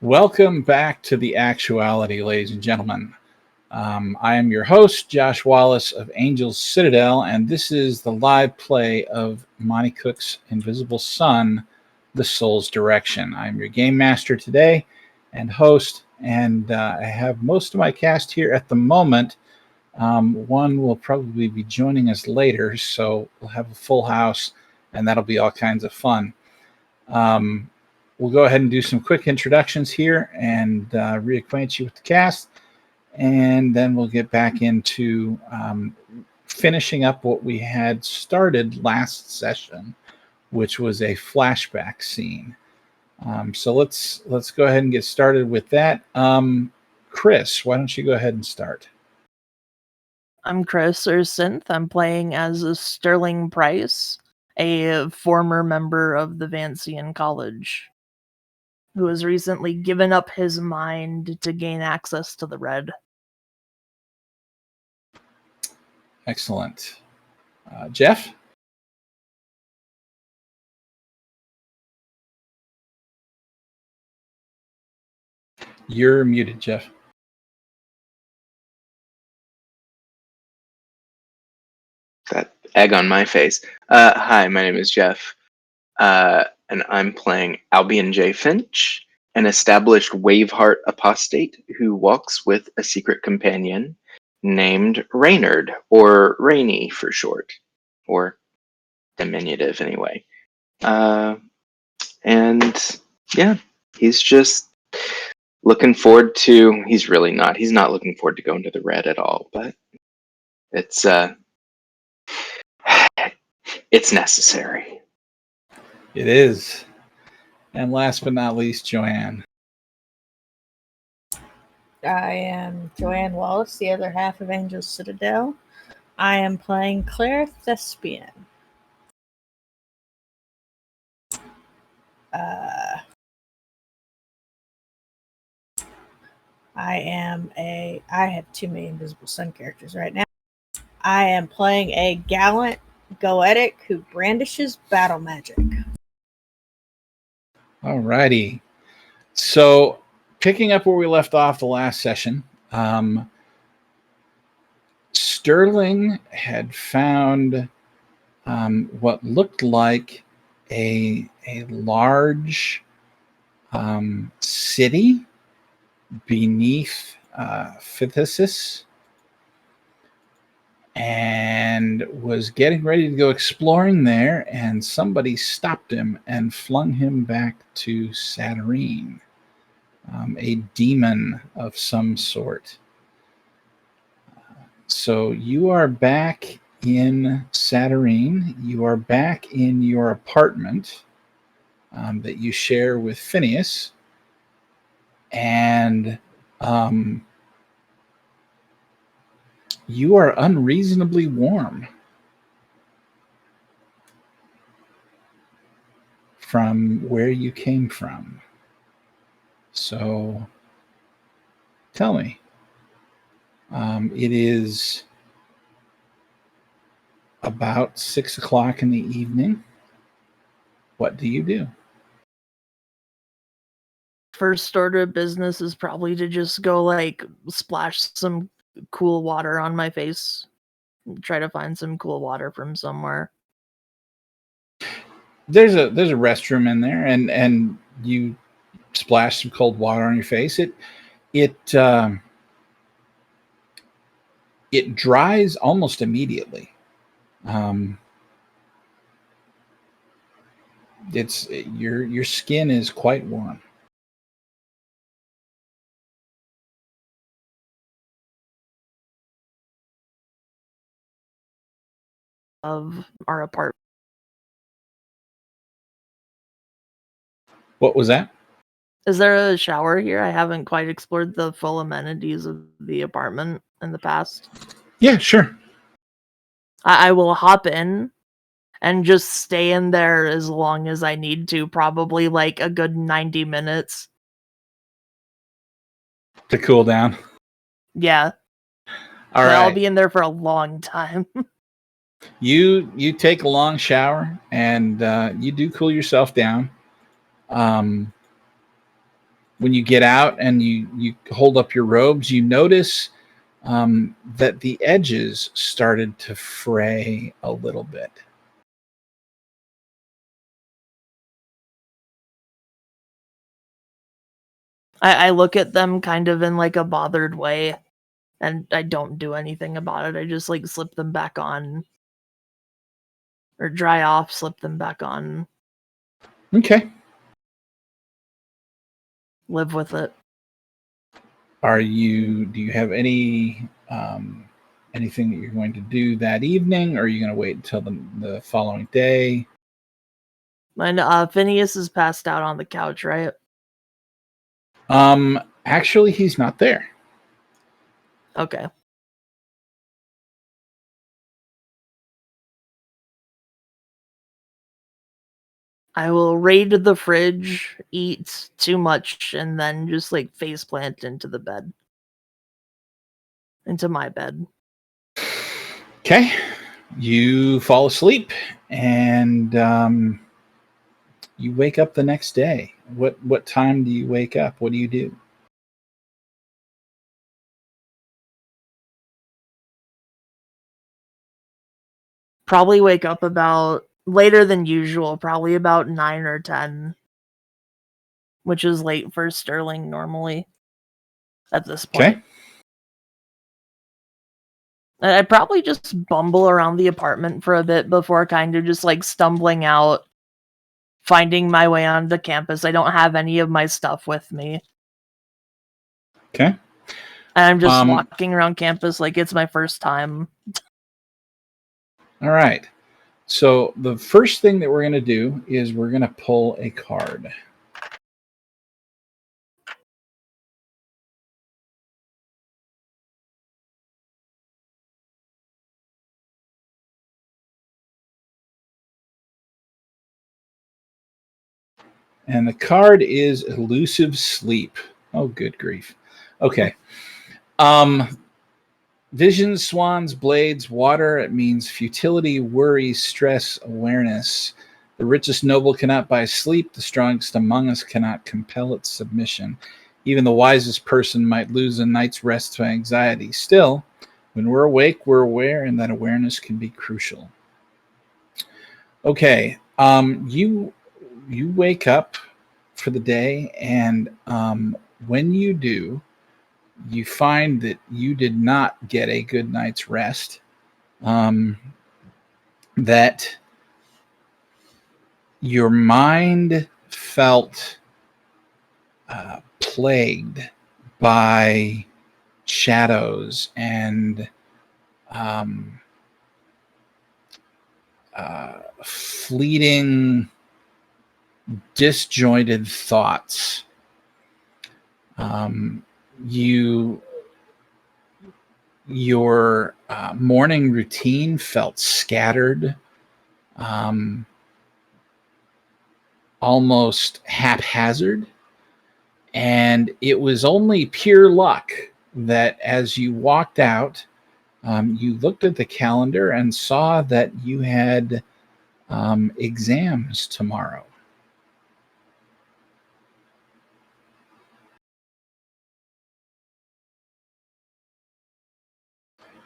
Welcome back to The Actuality, ladies and gentlemen. I am your host, Josh Wallace of Angel's Citadel, and this is the live play of Monty Cook's Invisible Son, The Soul's Direction. I'm your game master today and host, and I have most of my cast here at the moment. One will probably be joining us later, so we'll have a full house, and that'll be all kinds of fun. We'll go ahead and do some quick introductions here and reacquaint you with the cast, and then we'll get back into finishing up what we had started last session, which was a flashback scene. So let's go ahead and get started with that. Chris, why don't you go ahead and start? I'm Chris or Synth. I'm playing as a Sterling Price, a former member of the Vancian College, who has recently given up his mind to gain access to the Red. Excellent. Jeff? You're muted, Jeff. That egg on my face. Hi, my name is Jeff, and I'm playing Albion J. Finch, an established Waveheart apostate who walks with a secret companion named Reynard, or Rainy for short, or diminutive anyway. And yeah, he's just looking forward to. He's not looking forward to going to the Red at all, but it's necessary. It is. And last but not least, Joanne. I am Joanne Wallace, the other half of Angel's Citadel. I am playing Claire Thespian. I have too many Invisible Sun characters right now. I am playing a gallant Goetic who brandishes battle magic. Alrighty. So, picking up where we left off the last session, Sterling had found what looked like a large city beneath Phthisis, and was getting ready to go exploring there, and somebody stopped him and flung him back to Satyrine, a demon of some sort. So you are back in Satyrine. You are back in your apartment that you share with Phineas, and you are unreasonably warm from where you came from. So tell me. It is about 6 o'clock in the evening. What do you do? First order of business is probably to just go splash some cool water on my face. Try to find some cool water from somewhere. There's a restroom in there, and you splash some cold water on your face. It dries almost immediately. It's your skin is quite warm. Of our apartment. What was that? Is there a shower here? I haven't quite explored the full amenities of the apartment in the past. Yeah, sure. I will hop in and just stay in there as long as I need to, probably like a good 90 minutes. To cool down? Yeah. All right. I'll be in there for a long time. You take a long shower, and you do cool yourself down. when you get out and you hold up your robes, you notice that the edges started to fray a little bit. I look at them kind of in like a bothered way, and I don't do anything about it. I just like slip them back on, or dry off, slip them back on, Okay. live with it. Do you have any anything that you're going to do that evening, or are you going to wait until the following day? And Phineas is passed out on the couch, right? Actually, he's not there. Okay. I will raid the fridge, eat too much, and then just like faceplant into the bed. Into my bed. Okay. You fall asleep and you wake up the next day. What time do you wake up? What do you do? Probably wake up about later than usual, probably about 9 or 10, which is late for Sterling normally at this point. Okay. I'd probably just bumble around the apartment for a bit before kind of just like stumbling out, finding my way onto campus. I don't have any of my stuff with me. Okay. And I'm just Um, walking around campus like it's my first time. All right. So the first thing that we're going to do is we're going to pull a card. And the card is Elusive Sleep. Oh, good grief. Okay. Visions, swans, blades, water. It means futility, worry, stress, awareness. The richest noble cannot buy sleep. The strongest among us cannot compel its submission. Even the wisest person might lose a night's rest to anxiety. Still, when we're awake, we're aware, and that awareness can be crucial. Okay. You wake up for the day, and when you do, you find that you did not get a good night's rest, that your mind felt plagued by shadows and fleeting, disjointed thoughts. Your morning routine felt scattered, almost haphazard, and it was only pure luck that as you walked out, you looked at the calendar and saw that you had exams tomorrow.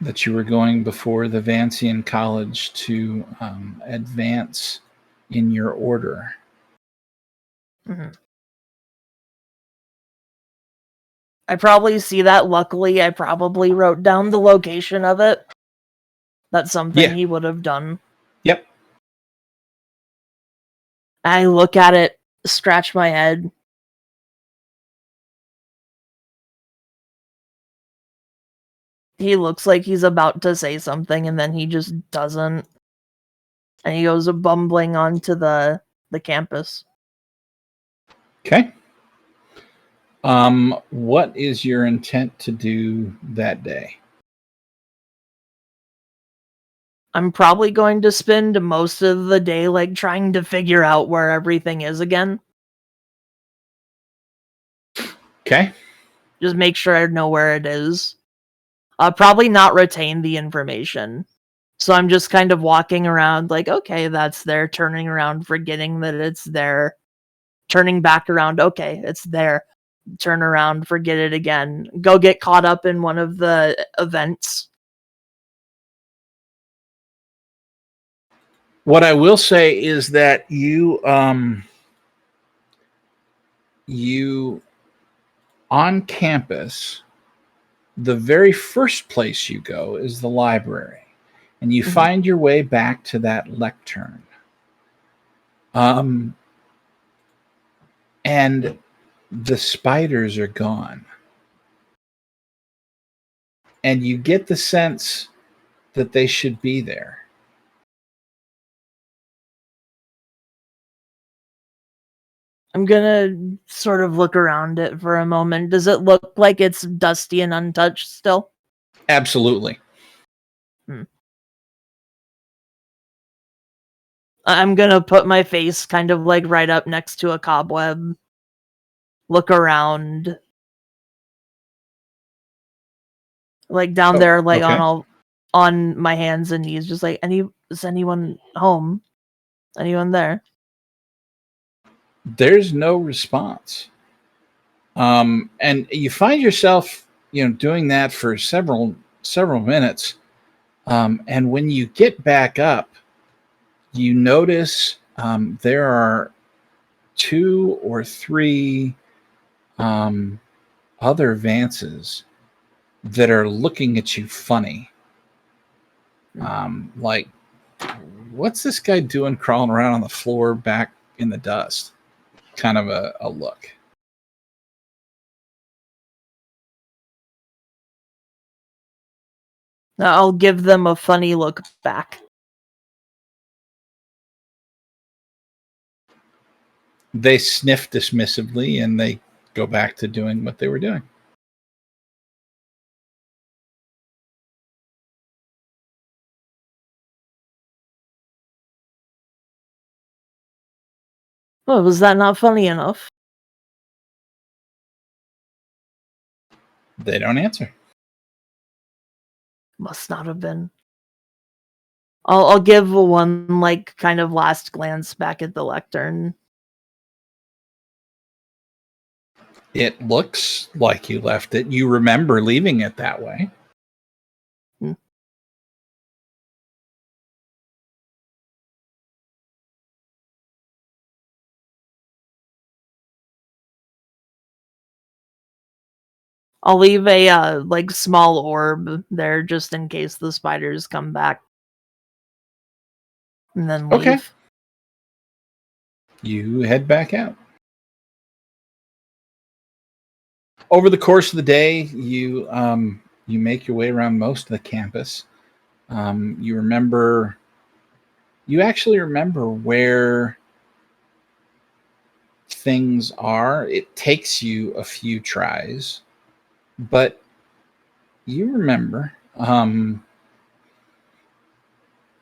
That you were going before the Vancian College to advance in your order. Mm-hmm. I probably see that. Luckily, I probably wrote down the location of it. That's something he would have done. Yep. I look at it, scratch my head. He looks like he's about to say something, and then he just doesn't. And he goes bumbling onto the campus. Okay. What is your intent to do that day? I'm probably going to spend most of the day like trying to figure out where everything is again. Okay. Just make sure I know where it is. Probably not retain the information. So I'm just kind of walking around like, okay, that's there. Turning around, forgetting that it's there. Turning back around, okay, it's there. turn around, forget it again, go get caught up in one of the events. What I will say is that you on campus, the very first place you go is the library, and you find your way back to that lectern. And the spiders are gone. And you get the sense that they should be there. I'm gonna sort of look around it for a moment. Does it look like it's dusty and untouched still? Absolutely. I'm gonna put my face kind of like right up next to a cobweb. Look around. Like down there, like okay. on my hands and knees, just like is anyone home? Anyone there? There's no response. And you find yourself, doing that for several minutes. And when you get back up, you notice there are 2 or 3 other Vances that are looking at you funny. Like, what's this guy doing crawling around on the floor back in the dust? Kind of a look. I'll give them a funny look back. They sniff dismissively and they go back to doing what they were doing. Oh, was that not funny enough? They don't answer. Must not have been. I'll give one like kind of last glance back at the lectern. It looks like you left it. You remember leaving it that way. I'll leave a like small orb there just in case the spiders come back. And then leave. Okay. You head back out. Over the course of the day, you make your way around most of the campus. You actually remember where things are. It takes you a few tries, but you remember.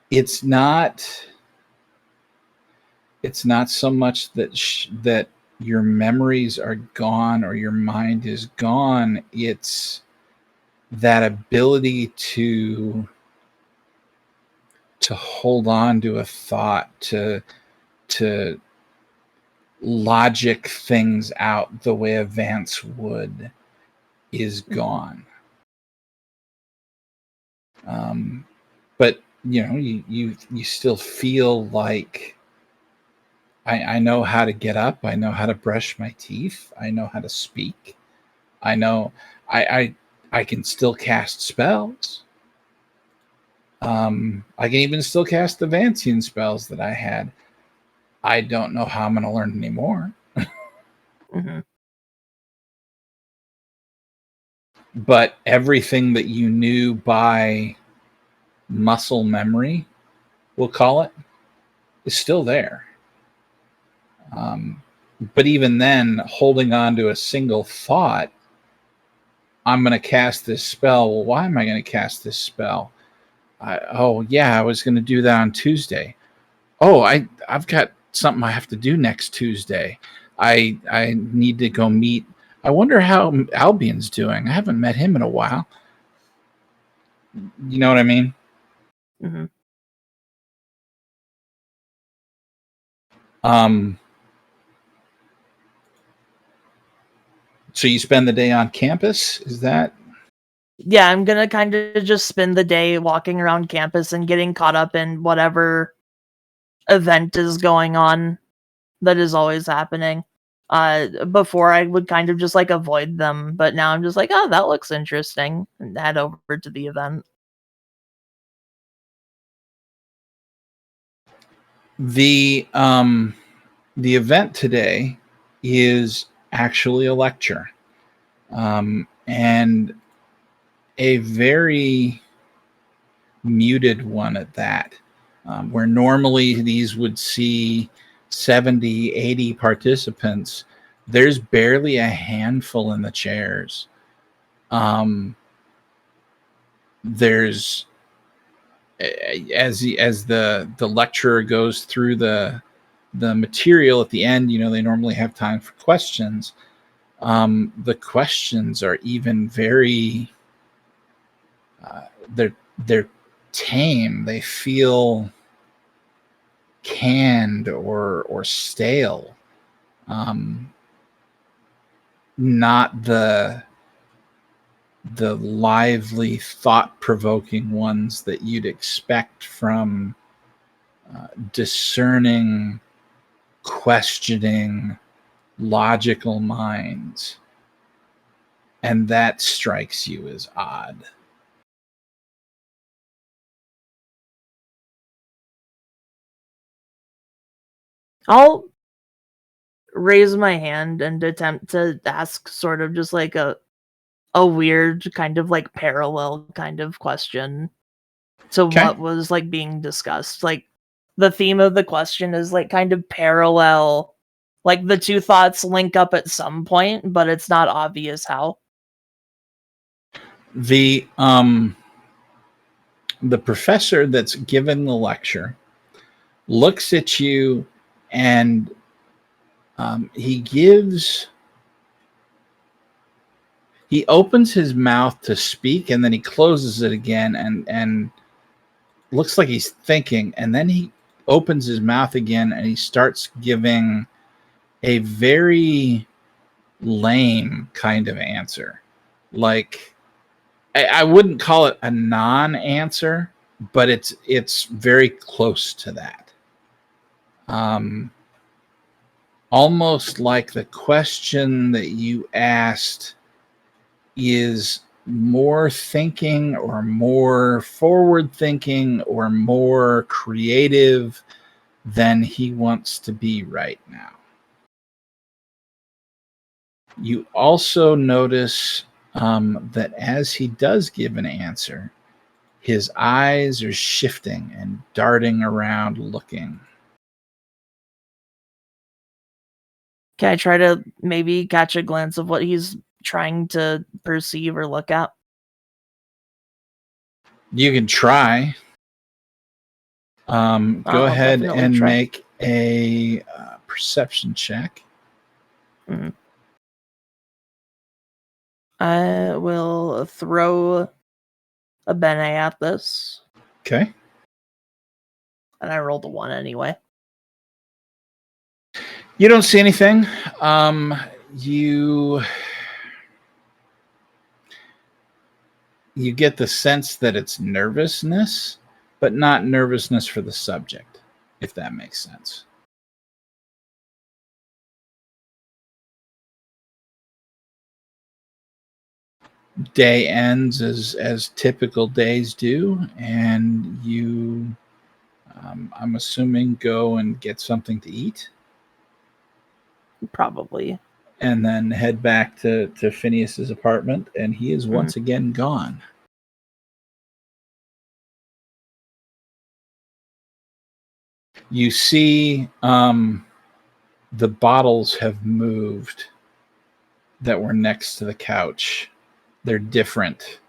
It's not so much that your memories are gone or your mind is gone. It's that ability to hold on to a thought, to logic things out the way a Vance would, is gone. But you still feel like, I know how to get up. I know how to brush my teeth. I know how to speak. I know I can still cast spells. I can even still cast the Vancian spells that I had. I don't know how I'm going to learn anymore. But everything that you knew by muscle memory, we'll call it, is still there. But even then, holding on to a single thought, I'm going to cast this spell. Well, why am I going to cast this spell? I was going to do that on Tuesday. Oh, I've got something I have to do next Tuesday. I need to go meet. I wonder how Albion's doing. I haven't met him in a while. You know what I mean? So you spend the day on campus? Is that? Yeah, I'm gonna kind of just spend the day walking around campus and getting caught up in whatever event is going on that is always happening. Before I would kind of just like avoid them, but now I'm just like, oh, that looks interesting, and head over to the event. The event today is actually a lecture, and a very muted one at that, where normally these would see 70, 80 participants. There's barely a handful in the chairs. There's as the lecturer goes through the material at the end, they normally have time for questions. The questions are even very they're tame. They feel canned or stale. Not the lively, thought-provoking ones that you'd expect from discerning, questioning, logical minds. And that strikes you as odd. I'll raise my hand and attempt to ask sort of just like a weird kind of like parallel kind of question to Okay. what was like being discussed. Like the theme of the question is like kind of parallel, like the two thoughts link up at some point, but it's not obvious how. The professor that's given the lecture looks at you, and he opens his mouth to speak, and then he closes it again, and looks like he's thinking, and then he opens his mouth again, and he starts giving a very lame kind of answer. Like, I wouldn't call it a non-answer, but it's very close to that. Almost like the question that you asked is more thinking or more forward thinking or more creative than he wants to be right now. You also notice that as he does give an answer, his eyes are shifting and darting around looking. Can I try to maybe catch a glance of what he's trying to perceive or look at? You can try. Go I'll ahead definitely and try. make a perception check. Mhm. I will throw a bene at this, Okay. and I rolled a 1 anyway. You don't see anything. You get the sense that it's nervousness, but not nervousness for the subject, if that makes sense. Day ends as typical days do, and you, I'm assuming, go and get something to eat, Probably. and then head back to Phineas's apartment, and he is once again gone. You see the bottles have moved that were next to the couch. They're different.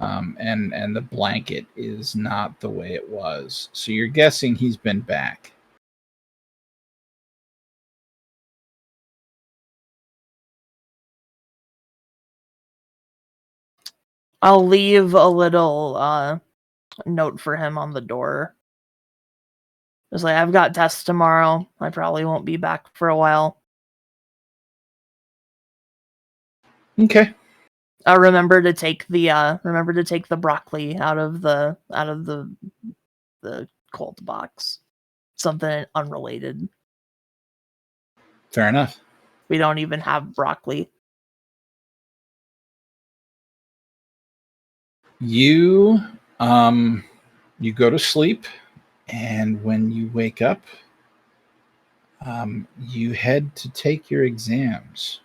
And the blanket is not the way it was. So you're guessing he's been back. I'll leave a little note for him on the door. It's like, I've got tests tomorrow. I probably won't be back for a while. Okay. Remember to take the broccoli out of the cold box. Something unrelated. Fair enough. We don't even have broccoli. You you go to sleep, and when you wake up, you head to take your exams.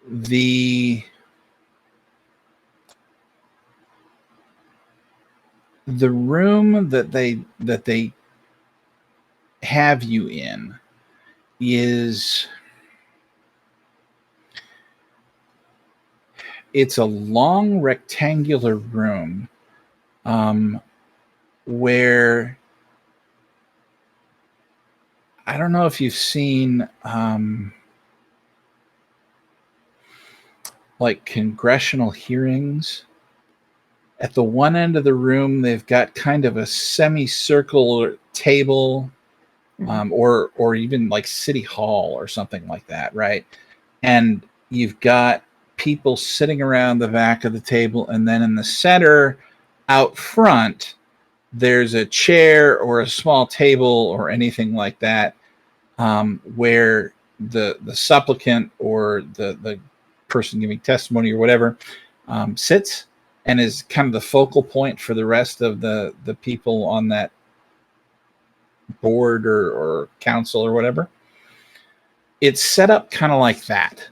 The room that they have you in is, it's a long rectangular room, where, I don't know if you've seen like congressional hearings. At the one end of the room, they've got kind of a semicircular table, or even like City Hall or something like that, right? And you've got people sitting around the back of the table, and then in the center, out front, there's a chair or a small table or anything like that, where the supplicant or the person giving testimony or whatever sits, and is kind of the focal point for the rest of the people on that board or council or whatever. It's set up kind of like that.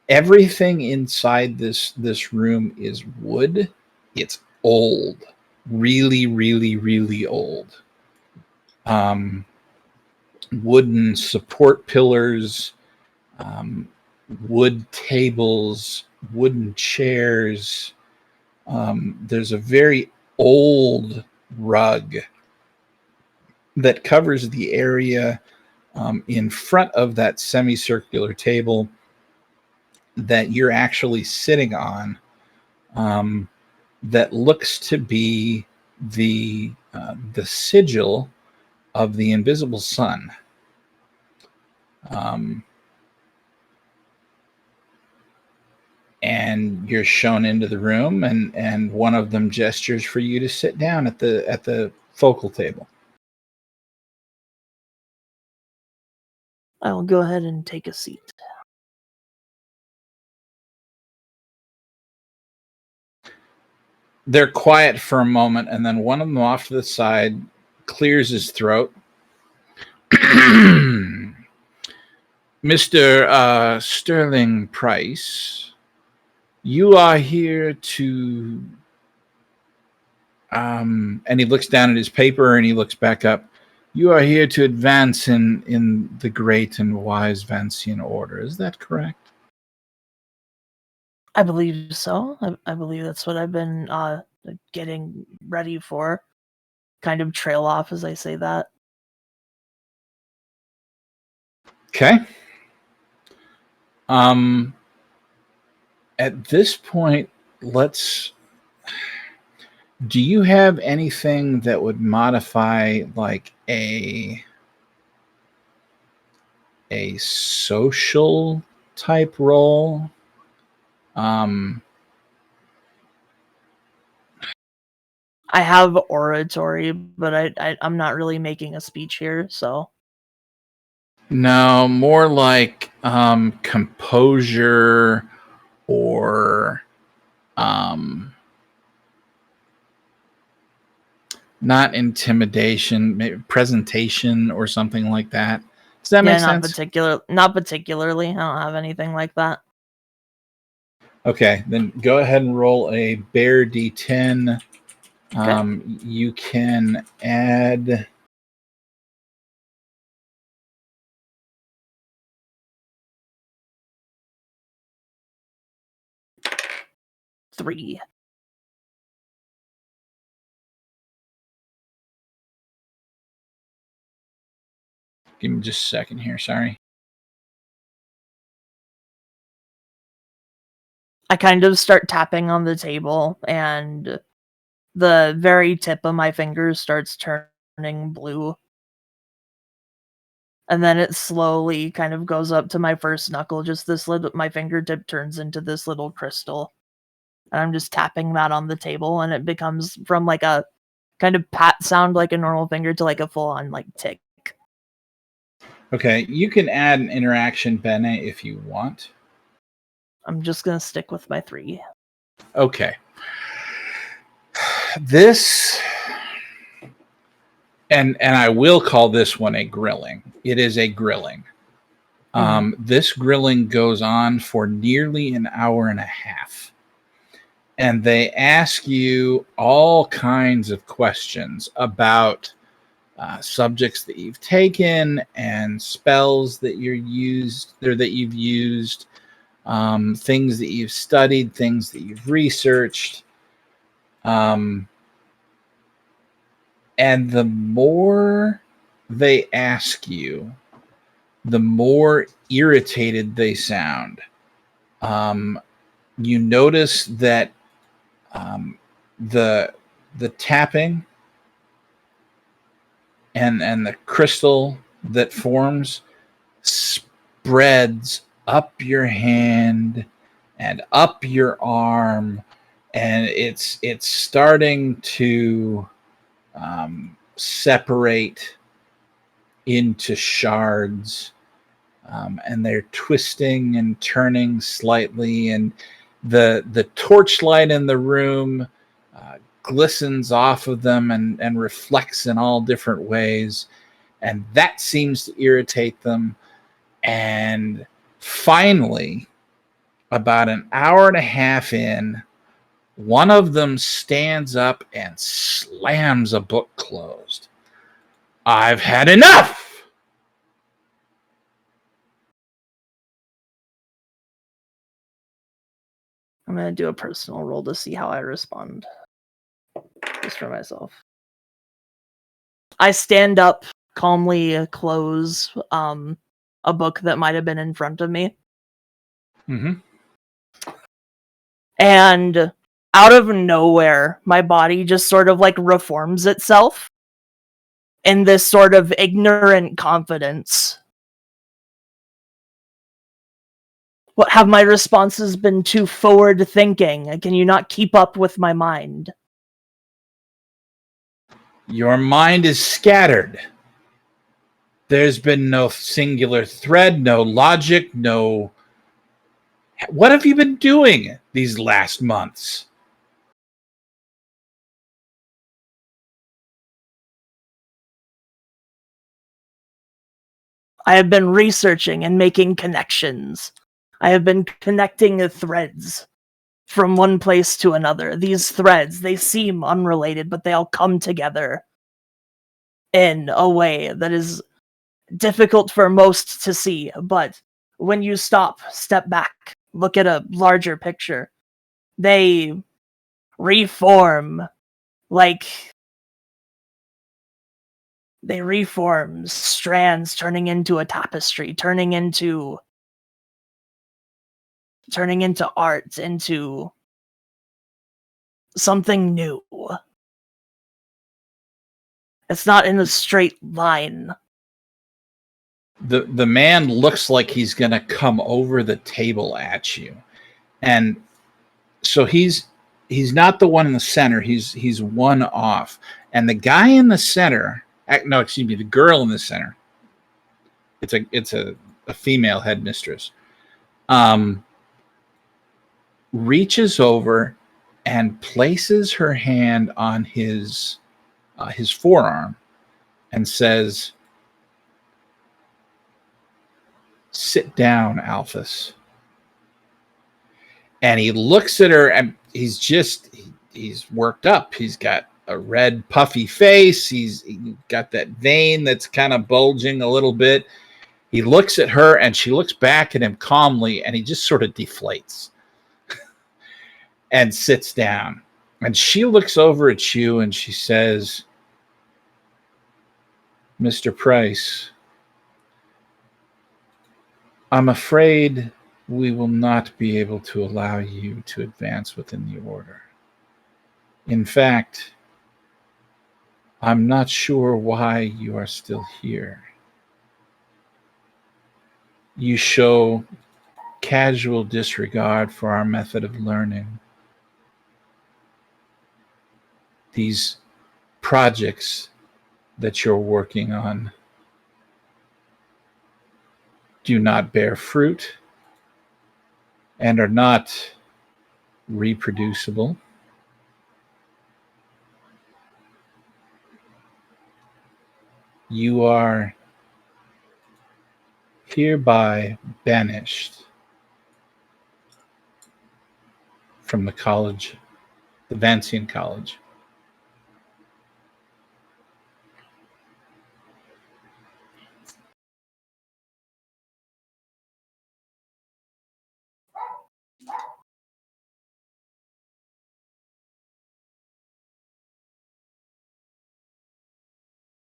Everything inside this room is wood. It's old, really, really, really old. Wooden support pillars, wood tables, wooden chairs. There's a very old rug that covers the area in front of that semicircular table that you're actually sitting on, that looks to be the sigil of the invisible sun. And you're shown into the room, and one of them gestures for you to sit down at the focal table. I will go ahead and take a seat. They're quiet for a moment, and then one of them off to the side clears his throat. Mr. Sterling Price, you are here to... and he looks down at his paper and he looks back up. You are here to advance in the great and wise Vancian order. Is that correct? I believe so. I believe that's what I've been getting ready for. Kind of trail off as I say that. Okay. At this point, do you have anything that would modify like a social type role? I have oratory, but I'm not really making a speech here, so. No, more like composure, or not intimidation, maybe presentation or something like that. Does that make sense? Not particularly. I don't have anything like that. Okay, then go ahead and roll a bear d10. Okay. You can add... Three. Give me just a second here. Sorry. I kind of start tapping on the table, and the very tip of my fingers starts turning blue. And then it slowly kind of goes up to my first knuckle. Just this little, my fingertip turns into this little crystal. And I'm just tapping that on the table, and it becomes from like a kind of pat sound like a normal finger to like a full on like tick. Okay, you can add an interaction, Bene, if you want. I'm just gonna stick with my 3. Okay. This, and I will call this one a grilling. It is a grilling. This grilling goes on for nearly an hour and a half. And they ask you all kinds of questions about subjects that you've taken and spells that you've used, things that you've studied, things that you've researched. And the more they ask you, the more irritated they sound. You notice that the tapping and the crystal that forms spreads up your hand and up your arm, and it's starting to separate into shards, and they're twisting and turning slightly, and the torchlight in the room glistens off of them and reflects in all different ways, and that seems to irritate them. And finally, about an hour and a half in, one of them stands up and slams a book closed. I've had enough! I'm gonna do a personal roll to see how I respond. Just for myself. I stand up, calmly close a book that might have been in front of me. Mm-hmm. And out of nowhere, my body just sort of like reforms itself in this sort of ignorant confidence. What have my responses been too forward thinking? Can you not keep up with my mind? Your mind is scattered. There's been no singular thread, no logic, no... What have you been doing these last months? I have been researching and making connections. I have been connecting the threads from one place to another. These threads, they seem unrelated, but they all come together in a way that is difficult for most to see. But when you stop, step back, look at a larger picture, they reform like... They reform strands, turning into a tapestry, turning into art, into something new. It's not in a straight line. The man looks like he's going to come over the table at you. And so he's not the one in the center. He's one off. And the guy in the center, no, excuse me, the girl in the center, it's a female headmistress, reaches over and places her hand on his forearm and says, "Sit down, Alphys." And he looks at her, and he's worked up. He's got a red, puffy face. He's got that vein that's kind of bulging a little bit. He looks at her, and she looks back at him calmly, and he just sort of deflates and sits down. And she looks over at you, and she says, "Mr. Price, I'm afraid we will not be able to allow you to advance within the order. In fact, I'm not sure why you are still here." you show casual disregard for our method of learning. These projects that you're working on do not bear fruit and are not reproducible. You are hereby banished from the college, the Vancian College.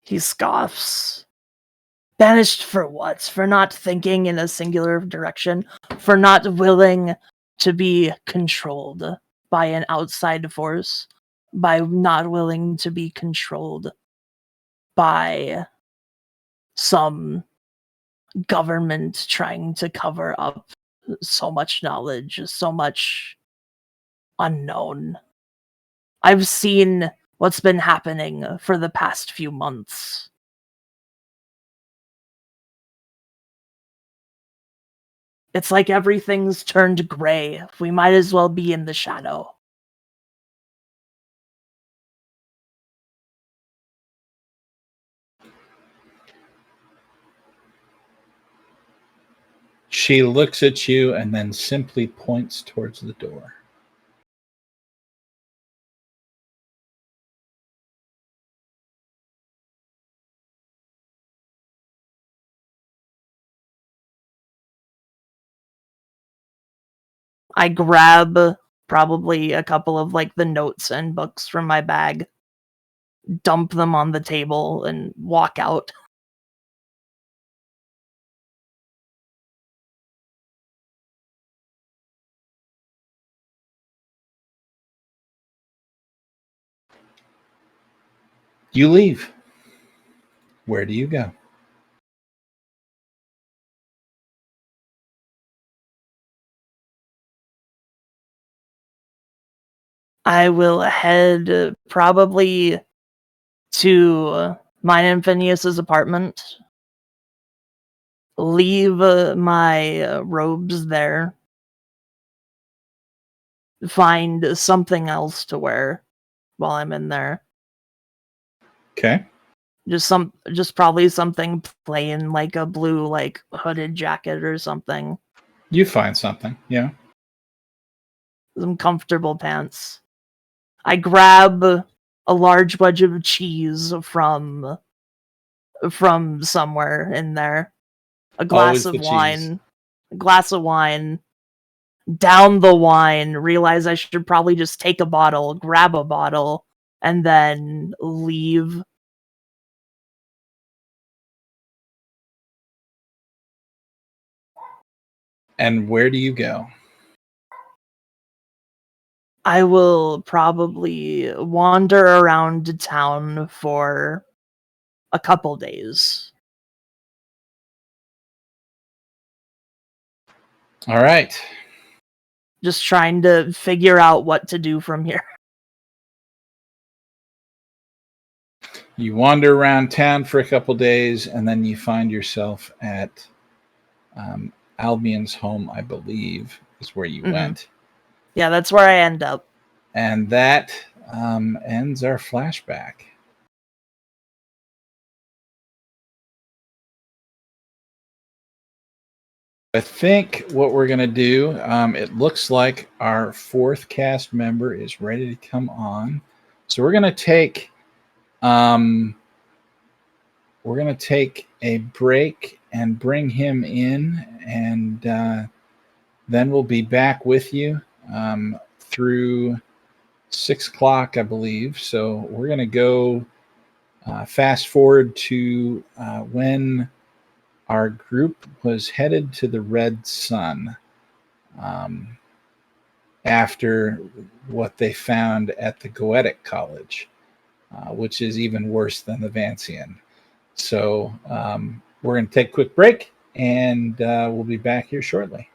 He scoffs. Banished for what? For not thinking in a singular direction? For not willing to be controlled by an outside force? By not willing to be controlled by some government trying to cover up so much knowledge, so much unknown. I've seen what's been happening for the past few months. It's like everything's turned gray. We might as well be in the shadow. She looks at you and then simply points towards the door. I grab probably a couple of like the notes and books from my bag, dump them on the table, and walk out. You leave. Where do you go? I will head probably to mine and Phineas's apartment. Leave my robes there. Find something else to wear while I'm in there. Okay. Just probably something plain, like a blue like hooded jacket or something. You find something, yeah. Some comfortable pants. I grab a large wedge of cheese from somewhere in there. A glass Always the of cheese. wine. A glass of wine. Down the wine. Realize I should probably just take a bottle, grab a bottle, and then leave. And where do you go? I will probably wander around town for a couple days. All right. Just trying to figure out what to do from here. You wander around town for a couple days, and then you find yourself at Albion's home, I believe, is where you went. Yeah, that's where I end up. And that ends our flashback. I think what we're going to do, it looks like our fourth cast member is ready to come on. So we're going to take a break and bring him in, and then we'll be back with you through 6 o'clock, I believe. So we're going to go fast forward to when our group was headed to the Red Sun after what they found at the Goetic College, which is even worse than the Vancian. So we're going to take a quick break, and we'll be back here shortly.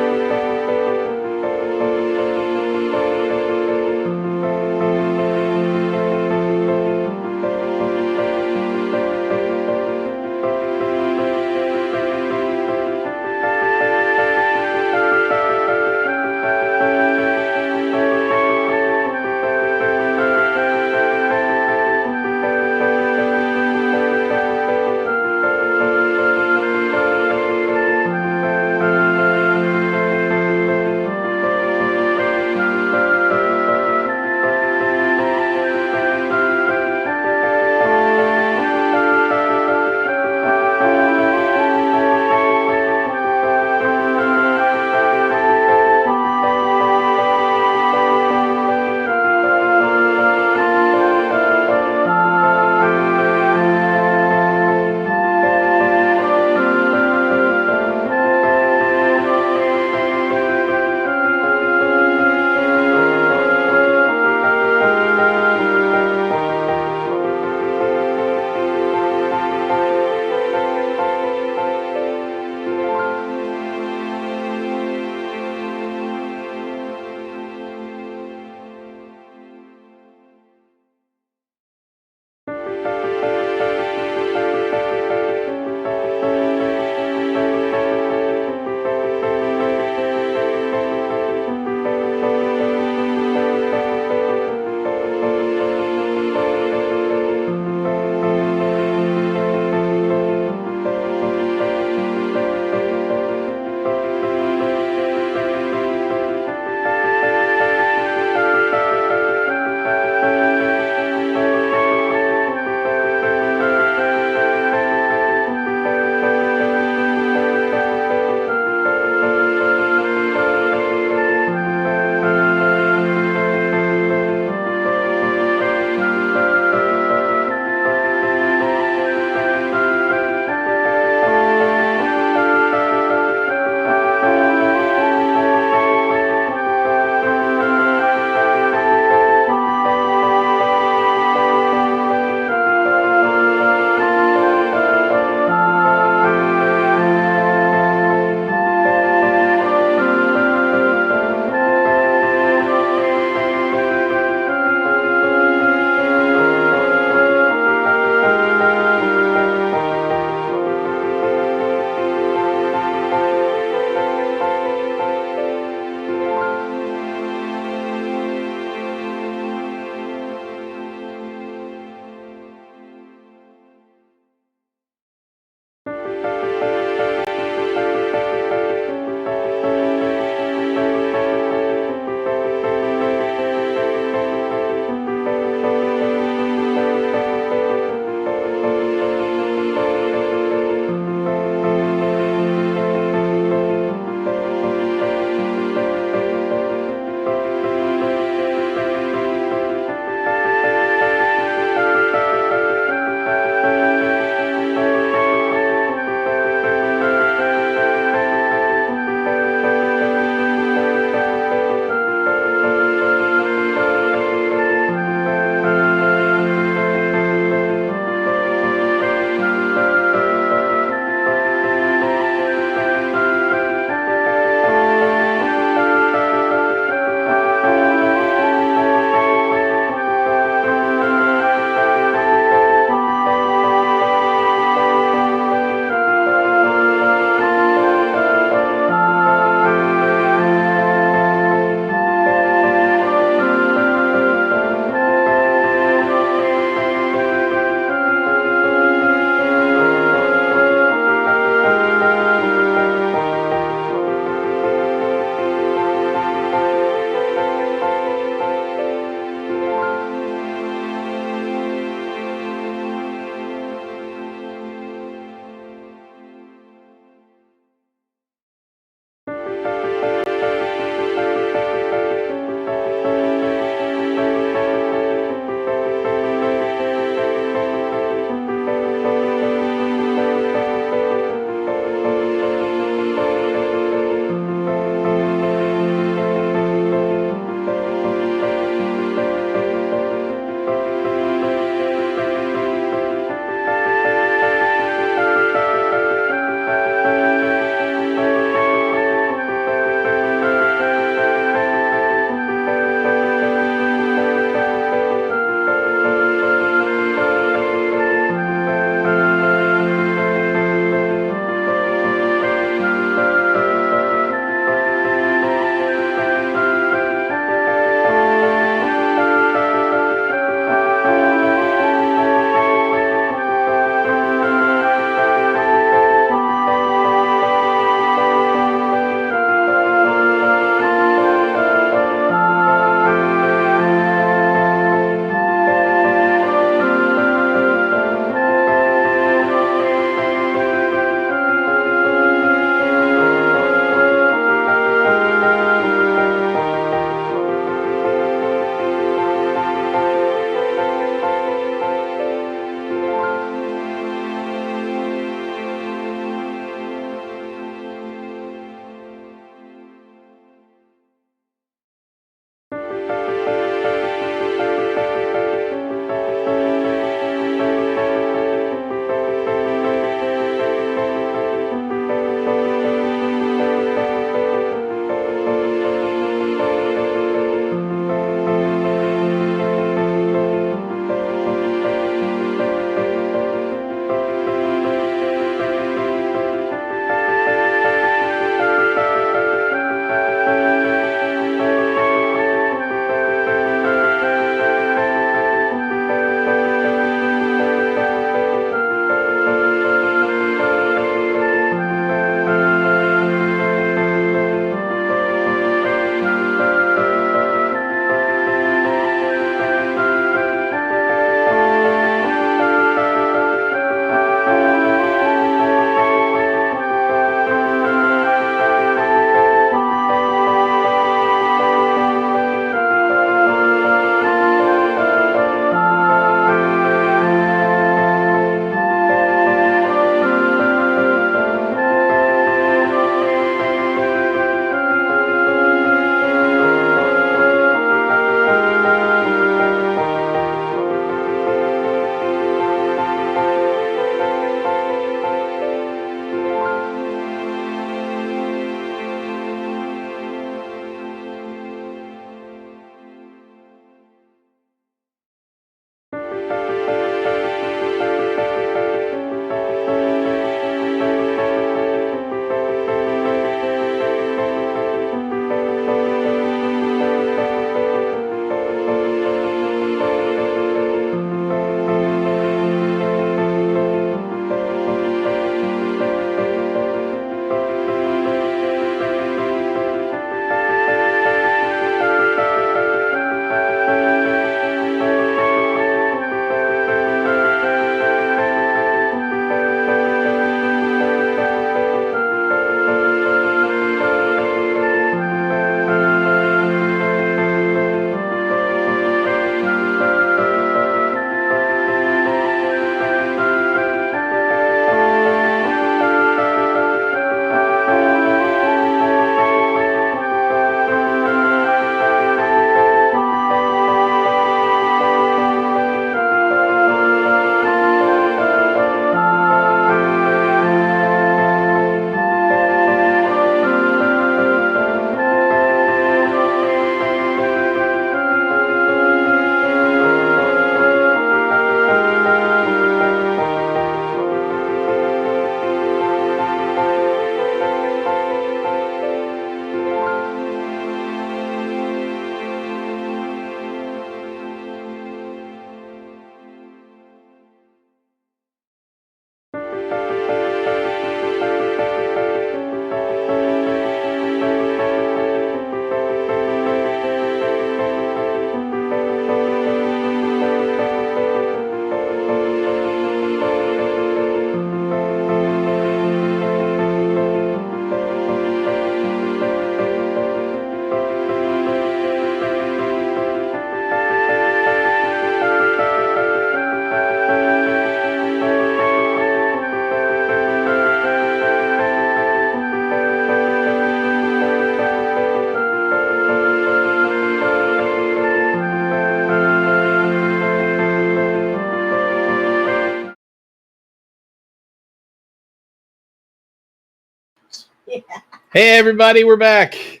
Hey, everybody, we're back.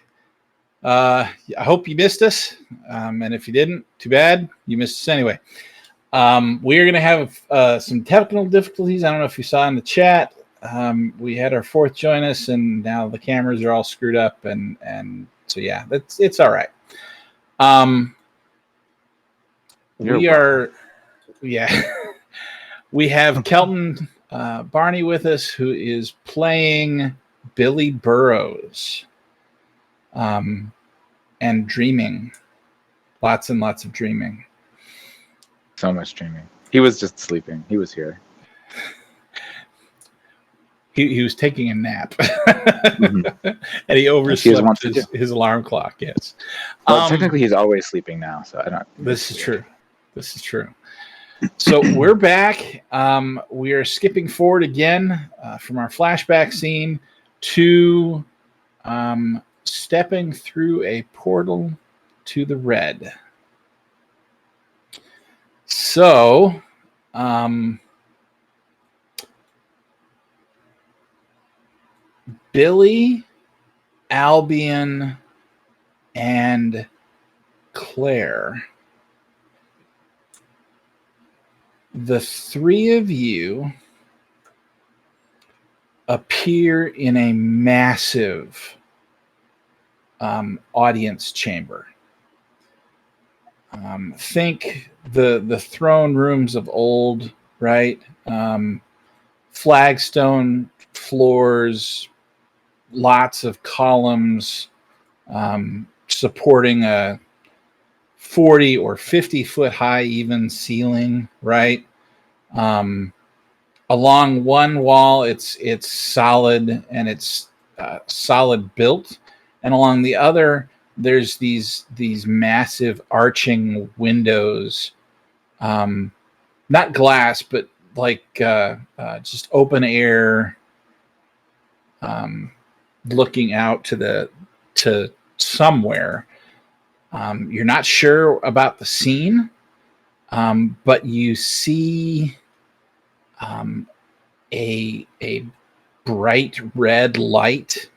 I hope you missed us. And if you didn't, too bad. You missed us anyway. We are going to have some technical difficulties. I don't know if you saw in the chat. We had our fourth join us, and now the cameras are all screwed up. And so, yeah, it's all right. We are, yeah. We have Kelton Barney with us, who is playing Billy Burrows. And dreaming. Lots and lots of dreaming. So much dreaming. He was just sleeping. He was here. He was taking a nap. Mm-hmm. And he overslept his alarm clock, yes. Well, technically he's always sleeping now, so I don't... This is true. This is true. So we're back. We are skipping forward again from our flashback scene to stepping through a portal to the red. So, Billy, Albion, and Claire, the three of you appear in a massive audience chamber. Think the throne rooms of old, right? Flagstone floors, lots of columns supporting a 40 or 50 foot high even ceiling, right? Along one wall, it's solid and it's solid built, and along the other, there's these massive arching windows, not glass, but like just open air, looking out to somewhere. You're not sure about the scene, but you see a bright red light,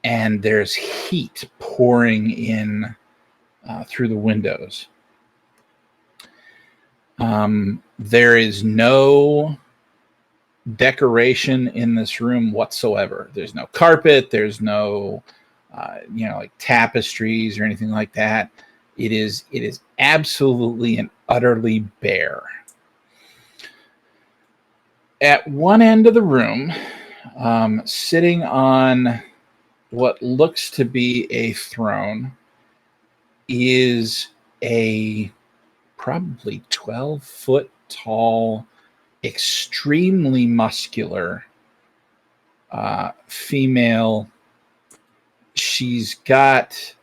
and there's heat pouring in through the windows. There is no decoration in this room whatsoever. There's no carpet. There's no, like tapestries or anything like that. It is absolutely and utterly bare. At one end of the room, sitting on what looks to be a throne, is a probably 12-foot tall, extremely muscular female. She's got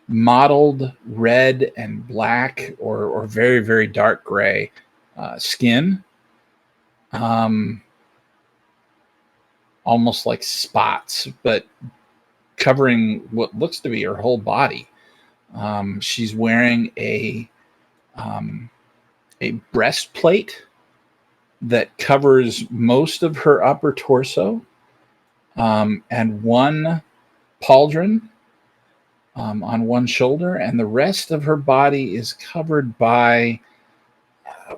mottled red and black or very, very dark gray skin, almost like spots, but covering what looks to be her whole body. She's wearing a breastplate that covers most of her upper torso, and one pauldron on one shoulder, and the rest of her body is covered by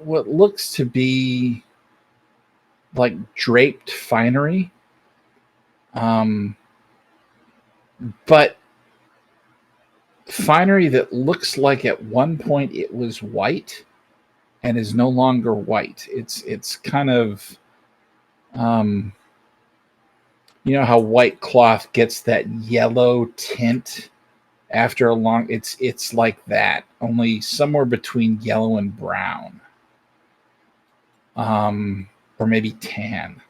what looks to be like draped finery, but finery that looks like at one point it was white and is no longer white. It's kind of, you know how white cloth gets that yellow tint after a long, it's like that, only somewhere between yellow and brown, or maybe tan.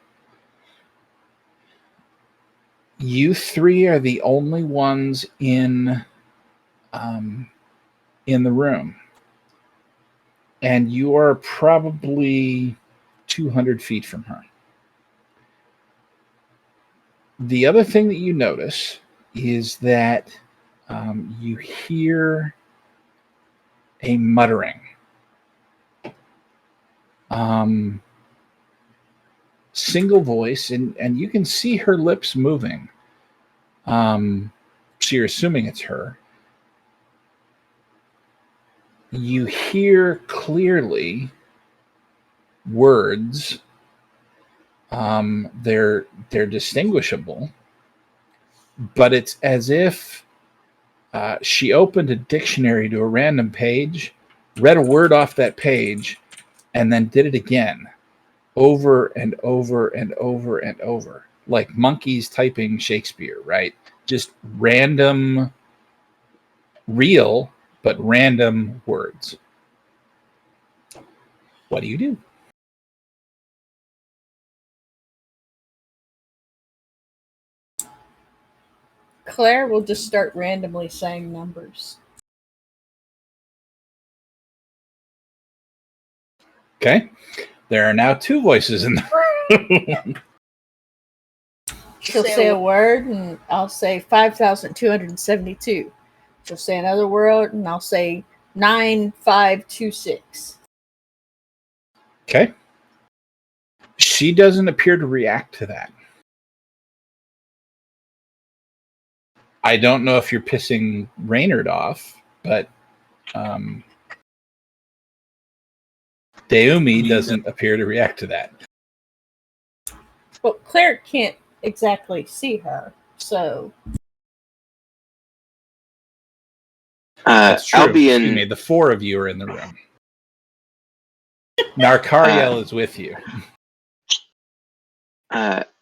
You three are the only ones in the room, and you are probably 200 feet from her. The other thing that you notice is that you hear a muttering. single voice, and you can see her lips moving. So you're assuming it's her. You hear clearly words. They're distinguishable, but it's as if she opened a dictionary to a random page, read a word off that page, and then did it again, over and over and over and over, like monkeys typing Shakespeare, right? Just random, real, but random words. What do you do? Claire will just start randomly saying numbers. Okay. There are now two voices in the room. She'll say a word, and I'll say 5,272. She'll say another word, and I'll say 9526. Okay. She doesn't appear to react to that. I don't know if you're pissing Reynard off, but Deumi doesn't appear to react to that. Well, Claire can't exactly see her, so That's true. Albion, Excuse me, the four of you are in the room. Narkariel is with you.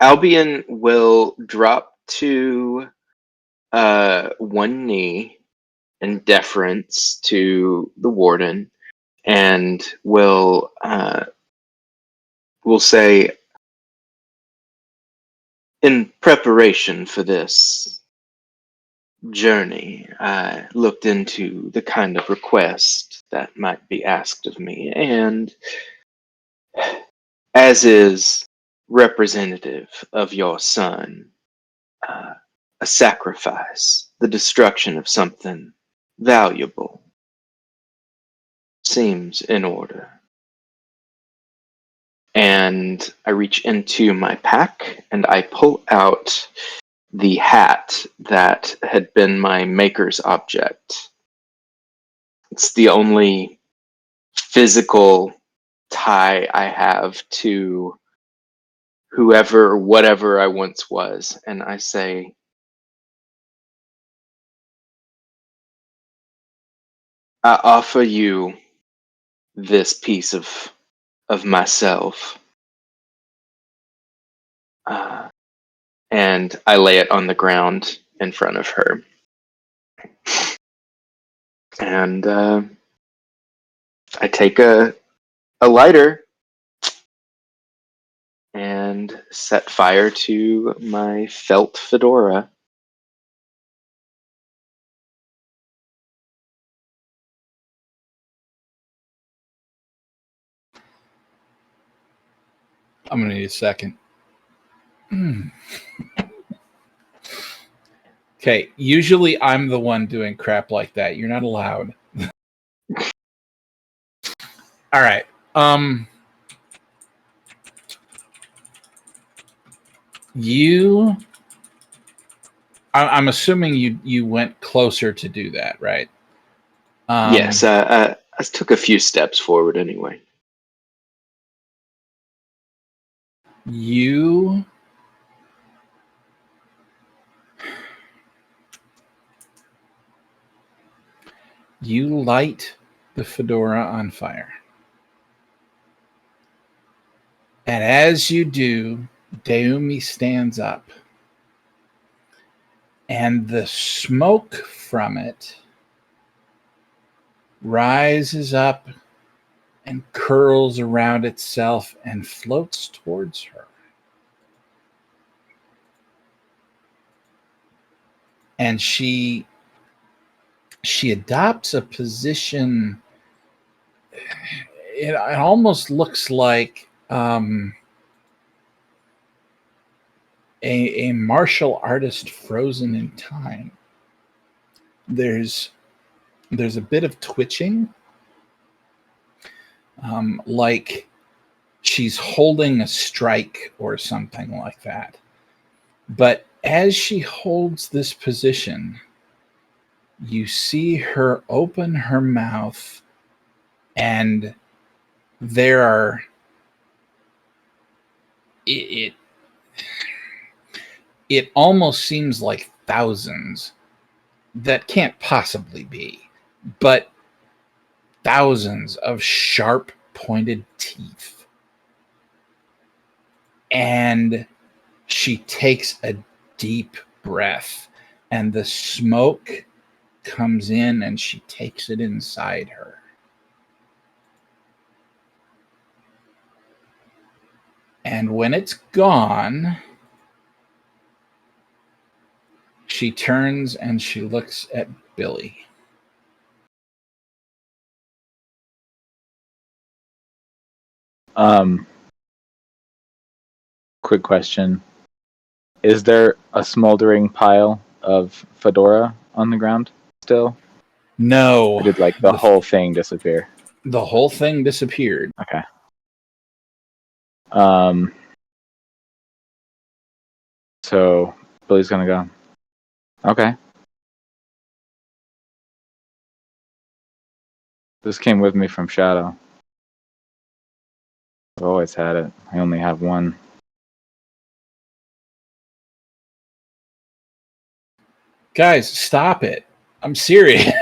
Albion will drop to one knee in deference to the warden, and will say, in preparation for this journey, I looked into the kind of request that might be asked of me, and as is representative of your son, a sacrifice, the destruction of something valuable, seems in order. And I reach into my pack and I pull out the hat that had been my maker's object. It's the only physical tie I have to whoever or whatever I once was. And I say, I offer you this piece of myself. And I lay it on the ground in front of her. And I take a lighter and set fire to my felt fedora. I'm going to need a second. Okay, usually I'm the one doing crap like that. You're not allowed. All right. I'm assuming you went closer to do that, right? Yes, I took a few steps forward anyway. You light the fedora on fire. And as you do, Deumi stands up. And the smoke from it rises up and curls around itself and floats towards her. And she adopts a position. It almost looks like a martial artist frozen in time. There's a bit of twitching, like she's holding a strike or something like that. But as she holds this position, you see her open her mouth, and there are it almost seems like thousands. That can't possibly be, but thousands of sharp pointed teeth. And she takes a deep breath, and the smoke comes in, and she takes it inside her. And when it's gone, she turns and she looks at Billy. Quick question. Is there a smoldering pile of fedora on the ground still? No. Or did like the whole thing disappear? The whole thing disappeared. Okay. So Billy's gonna go. Okay. This came with me from Shadow. I've always had it. I only have one. Guys, stop it. I'm serious.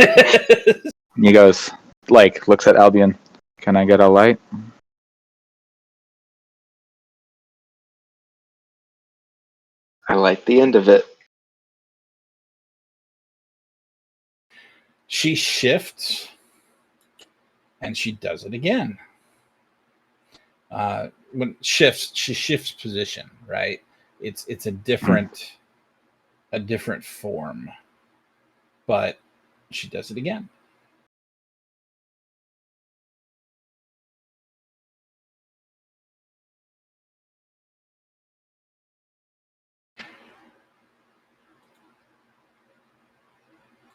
He goes, like, looks at Albion. Can I get a light? I like the end of it. She shifts, and she does it again. When she shifts position, right? It's a different form, but she does it again.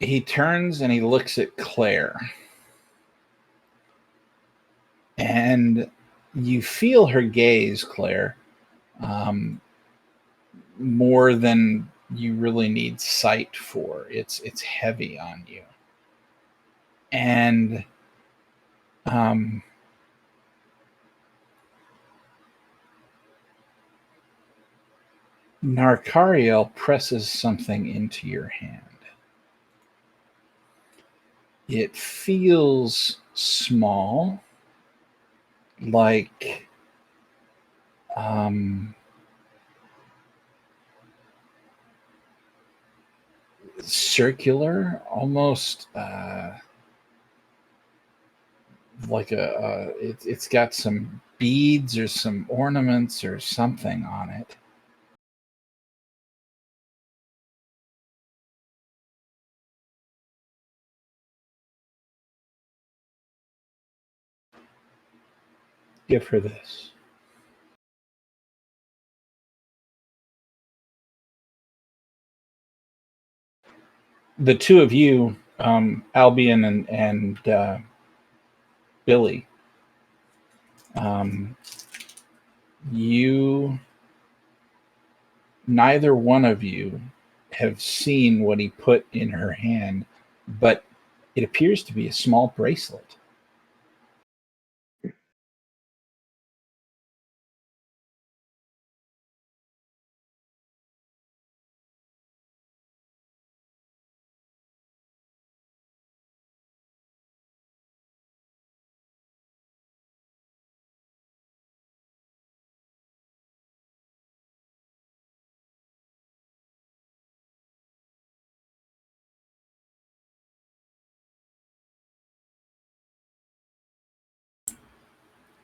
He turns and he looks at Claire, and you feel her gaze, Claire, more than you really need sight for. It's heavy on you, and Narkariel presses something into your hand. It feels small, like circular, almost like it's got some beads or some ornaments or something on it. Give her this. The two of you, Albion and Billy, neither one of you have seen what he put in her hand, but it appears to be a small bracelet.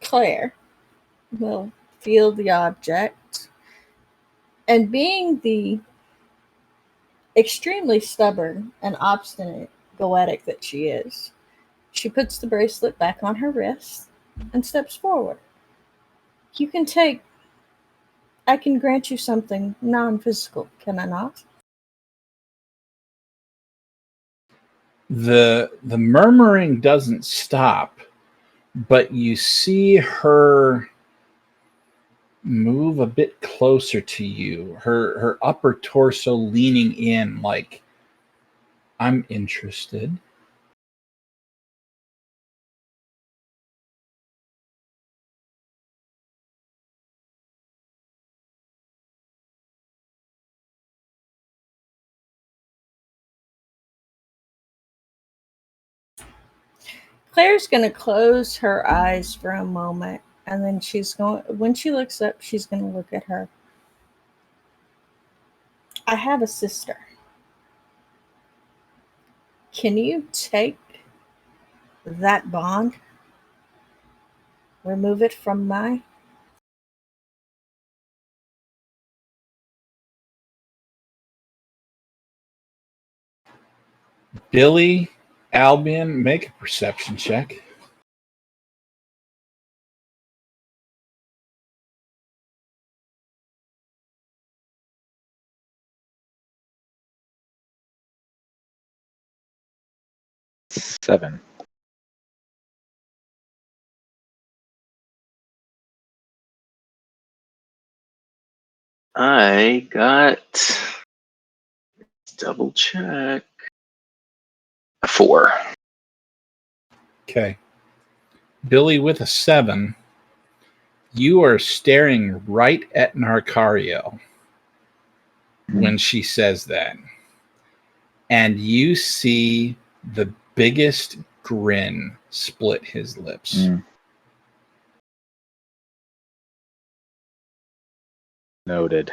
Claire will feel the object, and being the extremely stubborn and obstinate goetic that she is, she puts the bracelet back on her wrist and steps forward. You can take. I can grant you something non-physical, can I not? The murmuring doesn't stop, but you see her move a bit closer to you, her upper torso leaning in like, I'm interested. Claire's going to close her eyes for a moment, and then when she looks up, she's going to look at her. I have a sister. Can you take that bond? Remove it from my... Billy, Albion, make a perception check. Seven. I got, double check, a 4. Okay. Billy with a 7. You are staring right at Narcario when she says that. And you see the biggest grin split his lips. Mm. Noted.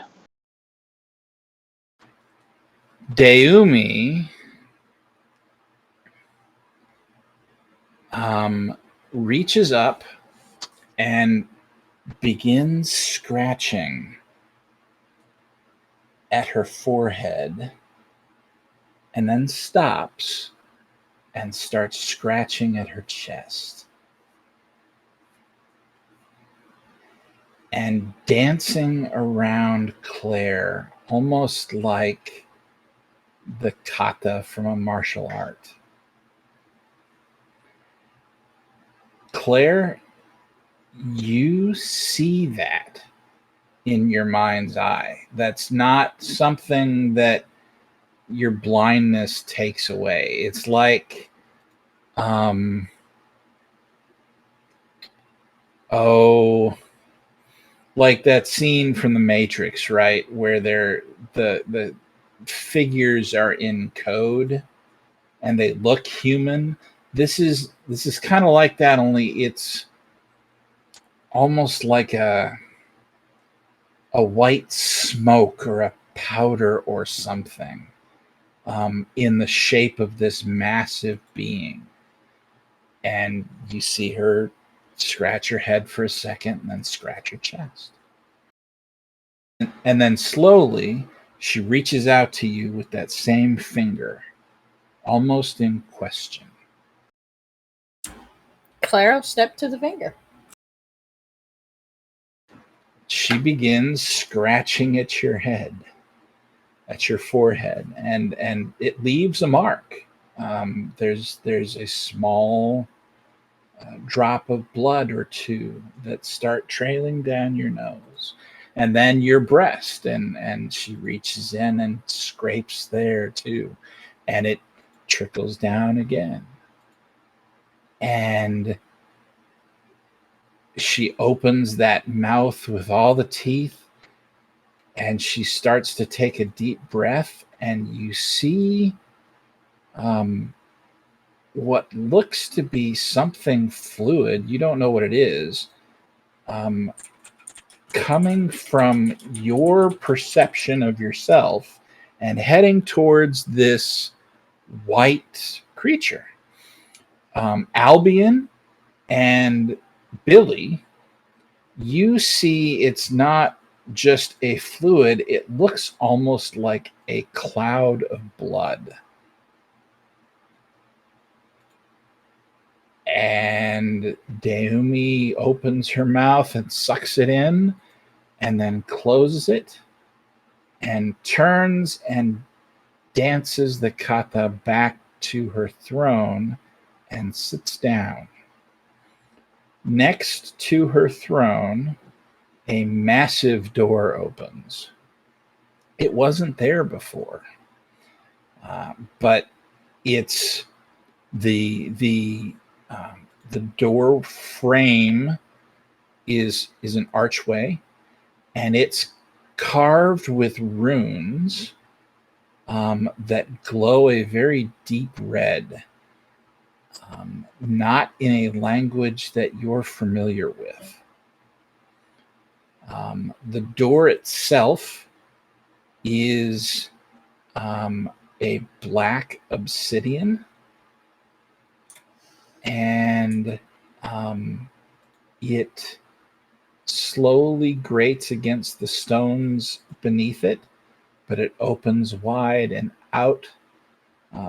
Deumi reaches up and begins scratching at her forehead and then stops and starts scratching at her chest. And dancing around Claire, almost like the kata from a martial art. Claire, you see that in your mind's eye. That's not something that your blindness takes away. It's like, like that scene from The Matrix, right? Where the figures are in code and they look human. This is kind of like that, only it's almost like a white smoke or a powder or something in the shape of this massive being. And you see her scratch her head for a second and then scratch her chest. And then slowly she reaches out to you with that same finger, almost in question. Claire will step to the finger. She begins scratching at your head, at your forehead, and it leaves a mark. There's a small drop of blood or two that start trailing down your nose, and then your breast, and she reaches in and scrapes there too, and it trickles down again. And she opens that mouth with all the teeth and she starts to take a deep breath, and you see what looks to be something fluid. You don't know what it is, coming from your perception of yourself and heading towards this white creature. Albion and Billy, you see it's not just a fluid, it looks almost like a cloud of blood. And Deumi opens her mouth and sucks it in and then closes it and turns and dances the kata back to her throne and sits down. Next to her throne a massive door opens. It wasn't there before, but it's the door frame is an archway, and it's carved with runes that glow a very deep red, not in a language that you're familiar with. The door itself is a black obsidian, and it slowly grates against the stones beneath it, but it opens wide, and out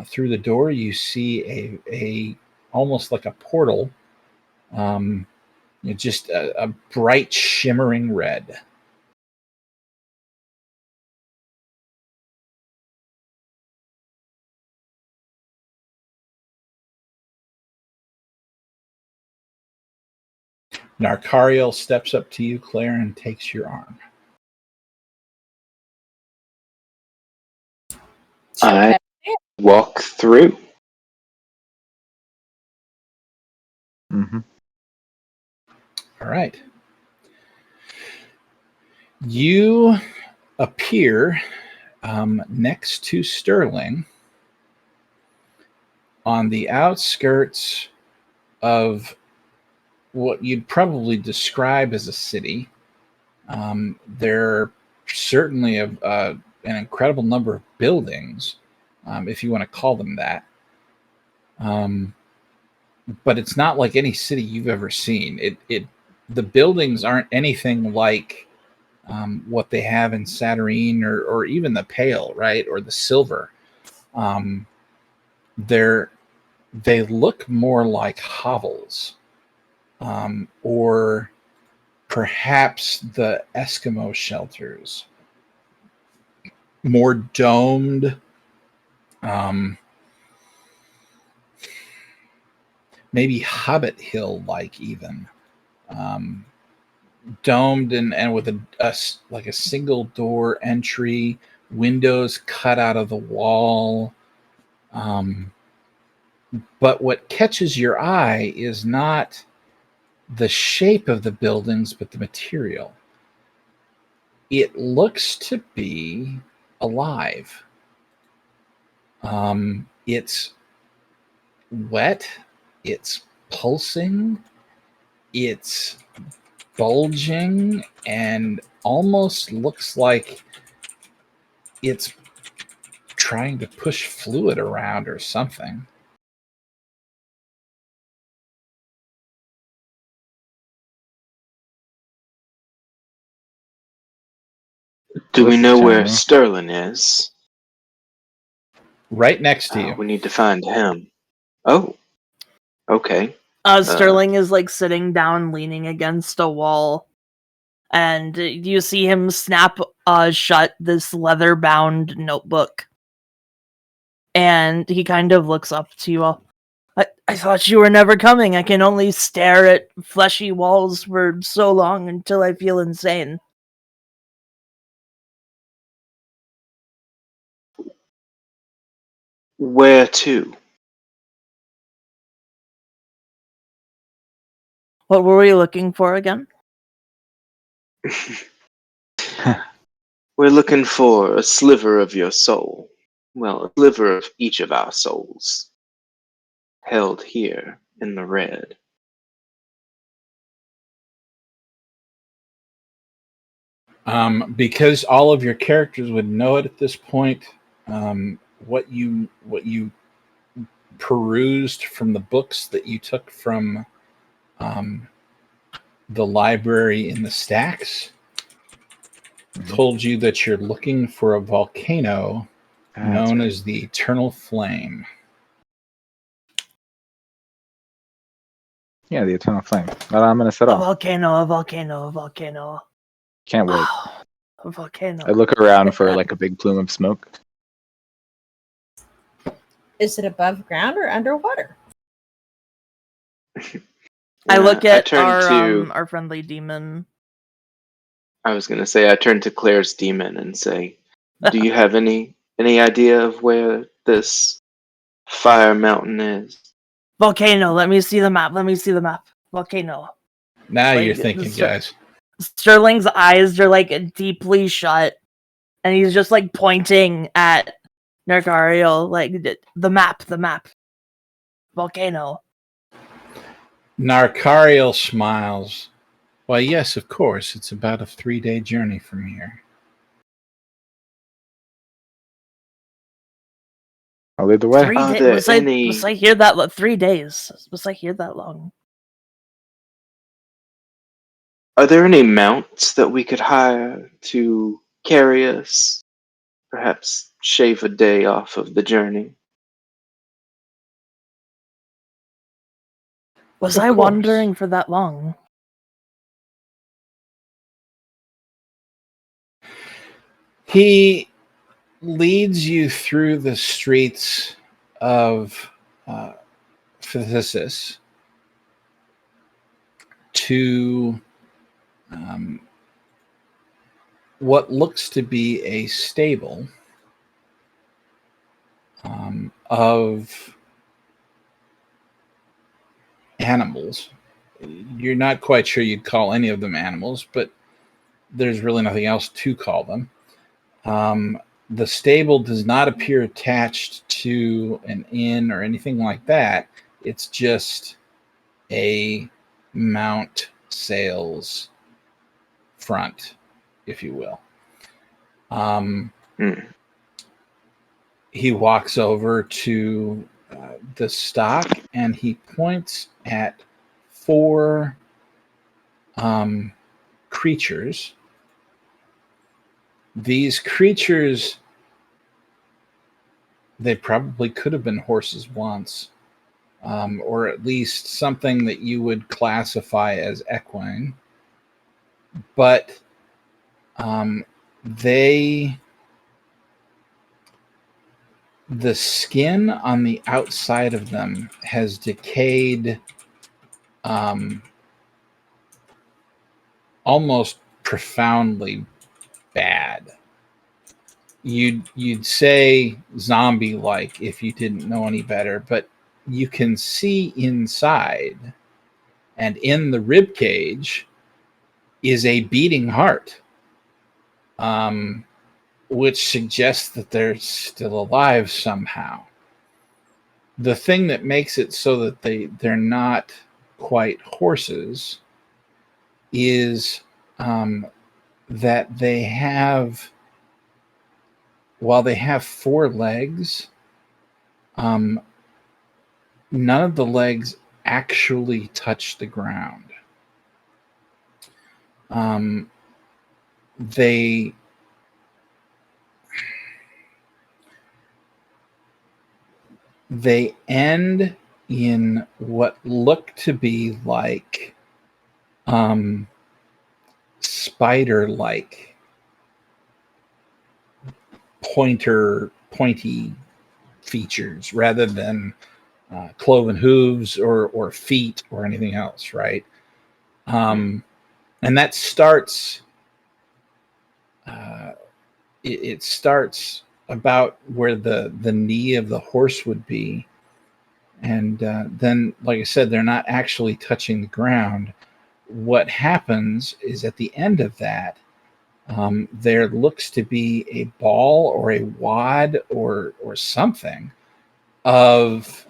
through the door you see a almost like a portal, just a bright shimmering red. Narcariel steps up to you, Claire, and takes your arm. I walk through. Mm-hmm. All right. You appear next to Sterling on the outskirts of what you'd probably describe as a city. There are certainly an incredible number of buildings, if you want to call them that. But it's not like any city you've ever seen. The buildings aren't anything like what they have in Saturnine or even the Pale, right, or the Silver. They look more like hovels, or perhaps the Eskimo shelters, more domed, maybe Hobbit Hill like even, domed and with like a single door entry, windows cut out of the wall. But what catches your eye is not the shape of the buildings, but the material. It looks to be alive. It's wet, it's pulsing, it's bulging, and almost looks like it's trying to push fluid around or something. Do we Looks know where shiny. Sterling is? Right next to you. We need to find him. Oh, okay. Sterling is like sitting down, leaning against a wall, and you see him snap shut this leather-bound notebook. And he kind of looks up to you all. I thought you were never coming. I can only stare at fleshy walls for so long until I feel insane. Where to? What were we looking for again? We're looking for a sliver of your soul. Well, a sliver of each of our souls. Held here in the red. Because all of your characters would know it at this point, what you perused from the books that you took from the library in the stacks told you that you're looking for a volcano known as the Eternal Flame. Yeah, the Eternal Flame. Well, I'm going to set A off. volcano. Can't wait. Wow, a volcano. I look around for like a big plume of smoke. Is it above ground or underwater? I look at turn to our friendly demon. I was gonna say I turn to Claire's demon and say, "Do you have any idea of where this fire mountain is?" Volcano. Let me see the map. Volcano. Now Like, you're thinking, guys. Sterling's eyes are like deeply shut, and he's just like pointing at Nergariel, like the map. Volcano. Narcariel smiles. Why, yes, of course. It's about a 3-day journey from here. I'll lead the way. 3 Are days. there Was any- I here that 3 days? Was I here that long? Are there any mounts that we could hire to carry us? Perhaps shave a day off of the journey. Was Of I course. wandering for that long? He leads you through the streets of Phthisis to what looks to be a stable of animals. You're not quite sure you'd call any of them animals, but there's really nothing else to call them. The stable does not appear attached to an inn or anything like that. It's just a mount sales front, if you will. He walks over to the stock and he points at 4 creatures. These creatures, they probably could have been horses once, or at least something that you would classify as equine. But the skin on the outside of them has decayed almost profoundly bad. You'd say zombie-like if you didn't know any better, but you can see inside, and in the rib cage is a beating heart, which suggests that they're still alive somehow. The thing that makes it so that they're not quite horses is that they have, while they have 4 legs, none of the legs actually touch the ground. They end in what look to be like spider-like pointy features rather than cloven hooves or feet or anything else, right? And that starts it starts about where the knee of the horse would be, and then, like I said, they're not actually touching the ground. What happens is at the end of that, there looks to be a ball or a wad or something of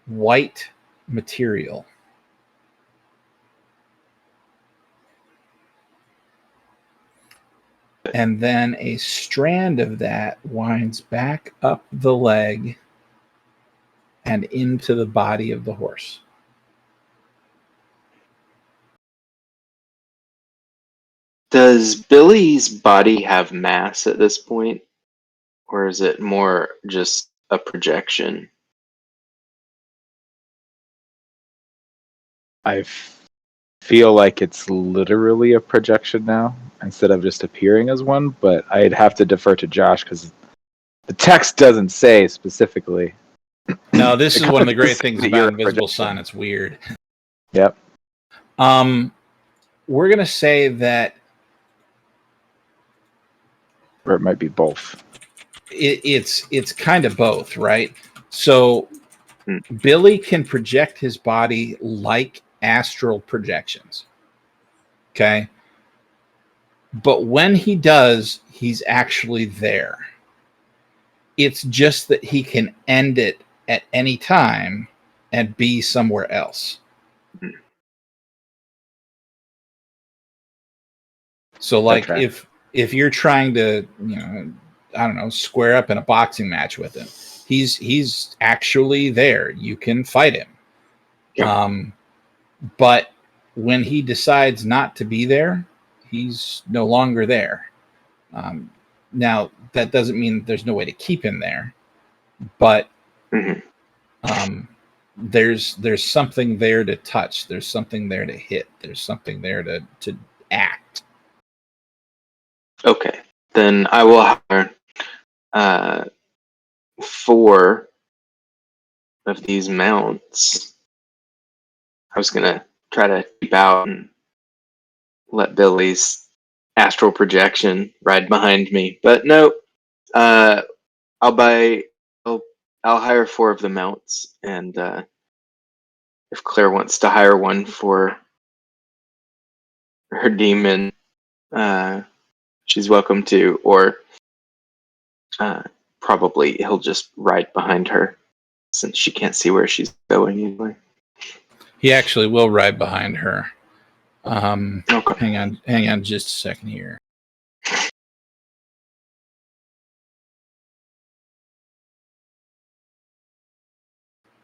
white material. And then a strand of that winds back up the leg and into the body of the horse. Does Billy's body have mass at this point? Or is it more just a projection? I feel like it's literally a projection now instead of just appearing as one, but I'd have to defer to Josh because the text doesn't say specifically. No, this is one of the great things That you're about a Invisible projection. Sun. It's weird. Yep. we're going to say that Or it might be both. it's kind of both, right? So Hmm. Billy can project his body like astral projections. Okay. But when he does, he's actually there. It's just that he can end it at any time and be somewhere else. So like Okay. if you're trying to, I don't know, square up in a boxing match with him, he's actually there. You can fight him. Yeah. But when he decides not to be there, he's no longer there. Now that doesn't mean there's no way to keep him there, but Mhm. there's something there to touch. There's something there to hit. There's something there to act. Okay. Then I will hire 4 of these mounts. I was gonna try to keep out and let Billy's astral projection ride behind me, but no. I'll buy. I'll hire 4 of the mounts, and if Claire wants to hire one for her demon, she's welcome to. Or probably he'll just ride behind her, since she can't see where she's going anyway. He actually will ride behind her. Okay. Hang on just a second here.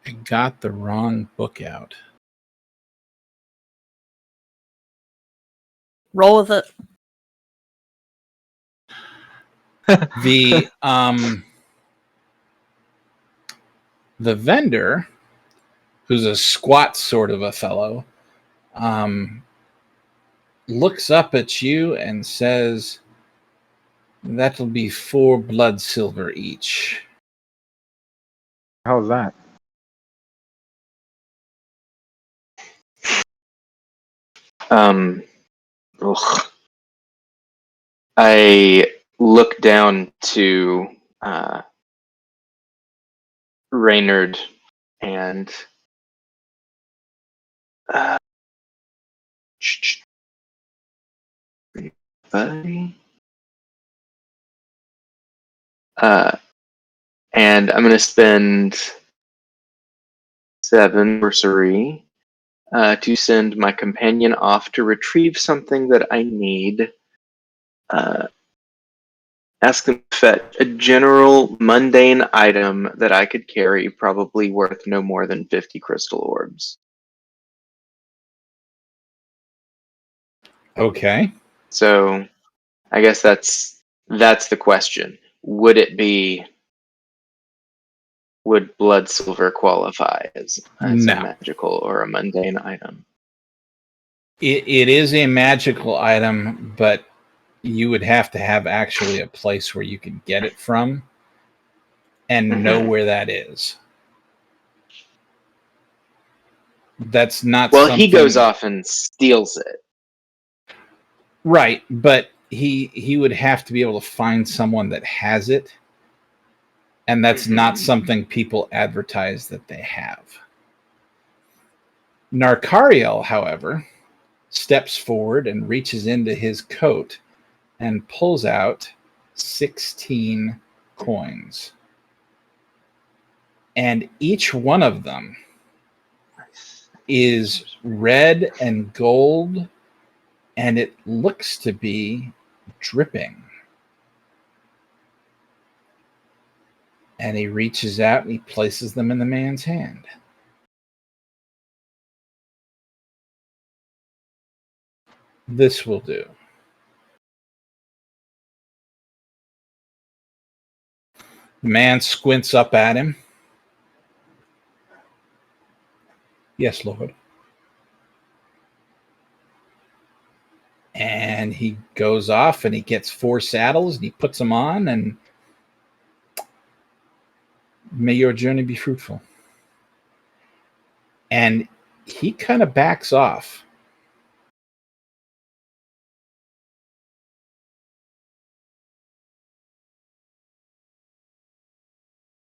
I got the wrong book out. Roll with it. The vendor, who's a squat sort of a fellow, looks up at you and says, "That'll be 4 blood silver each." How's that? Ugh. I look down to Reynard and buddy. And I'm gonna spend 7 sorcery to send my companion off to retrieve something that I need. Ask them to fetch a general mundane item that I could carry, probably worth no more than 50 crystal orbs. Okay. So I guess that's the question. Would blood silver qualify as a No. magical or a mundane item? It is a magical item, but you would have to have actually a place where you can get it from and know where that is. That's not Well, something... he goes off and steals it. Right, but he would have to be able to find someone that has it, and that's not something people advertise that they have. Narkariel, however, steps forward and reaches into his coat and pulls out 16 coins. And each one of them is red and gold, and it looks to be dripping. And he reaches out and he places them in the man's hand. This will do. The man squints up at him. Yes, Lord. And he goes off and he gets 4 saddles and he puts them on, and may your journey be fruitful. And he kind of backs off.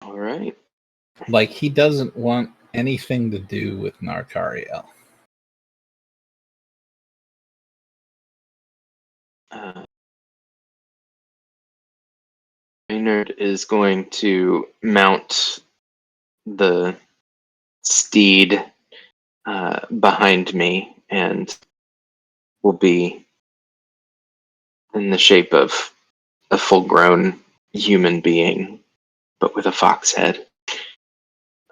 All right. Like he doesn't want anything to do with Narcariel. Maynard is going to mount the steed behind me and will be in the shape of a full-grown human being, but with a fox head.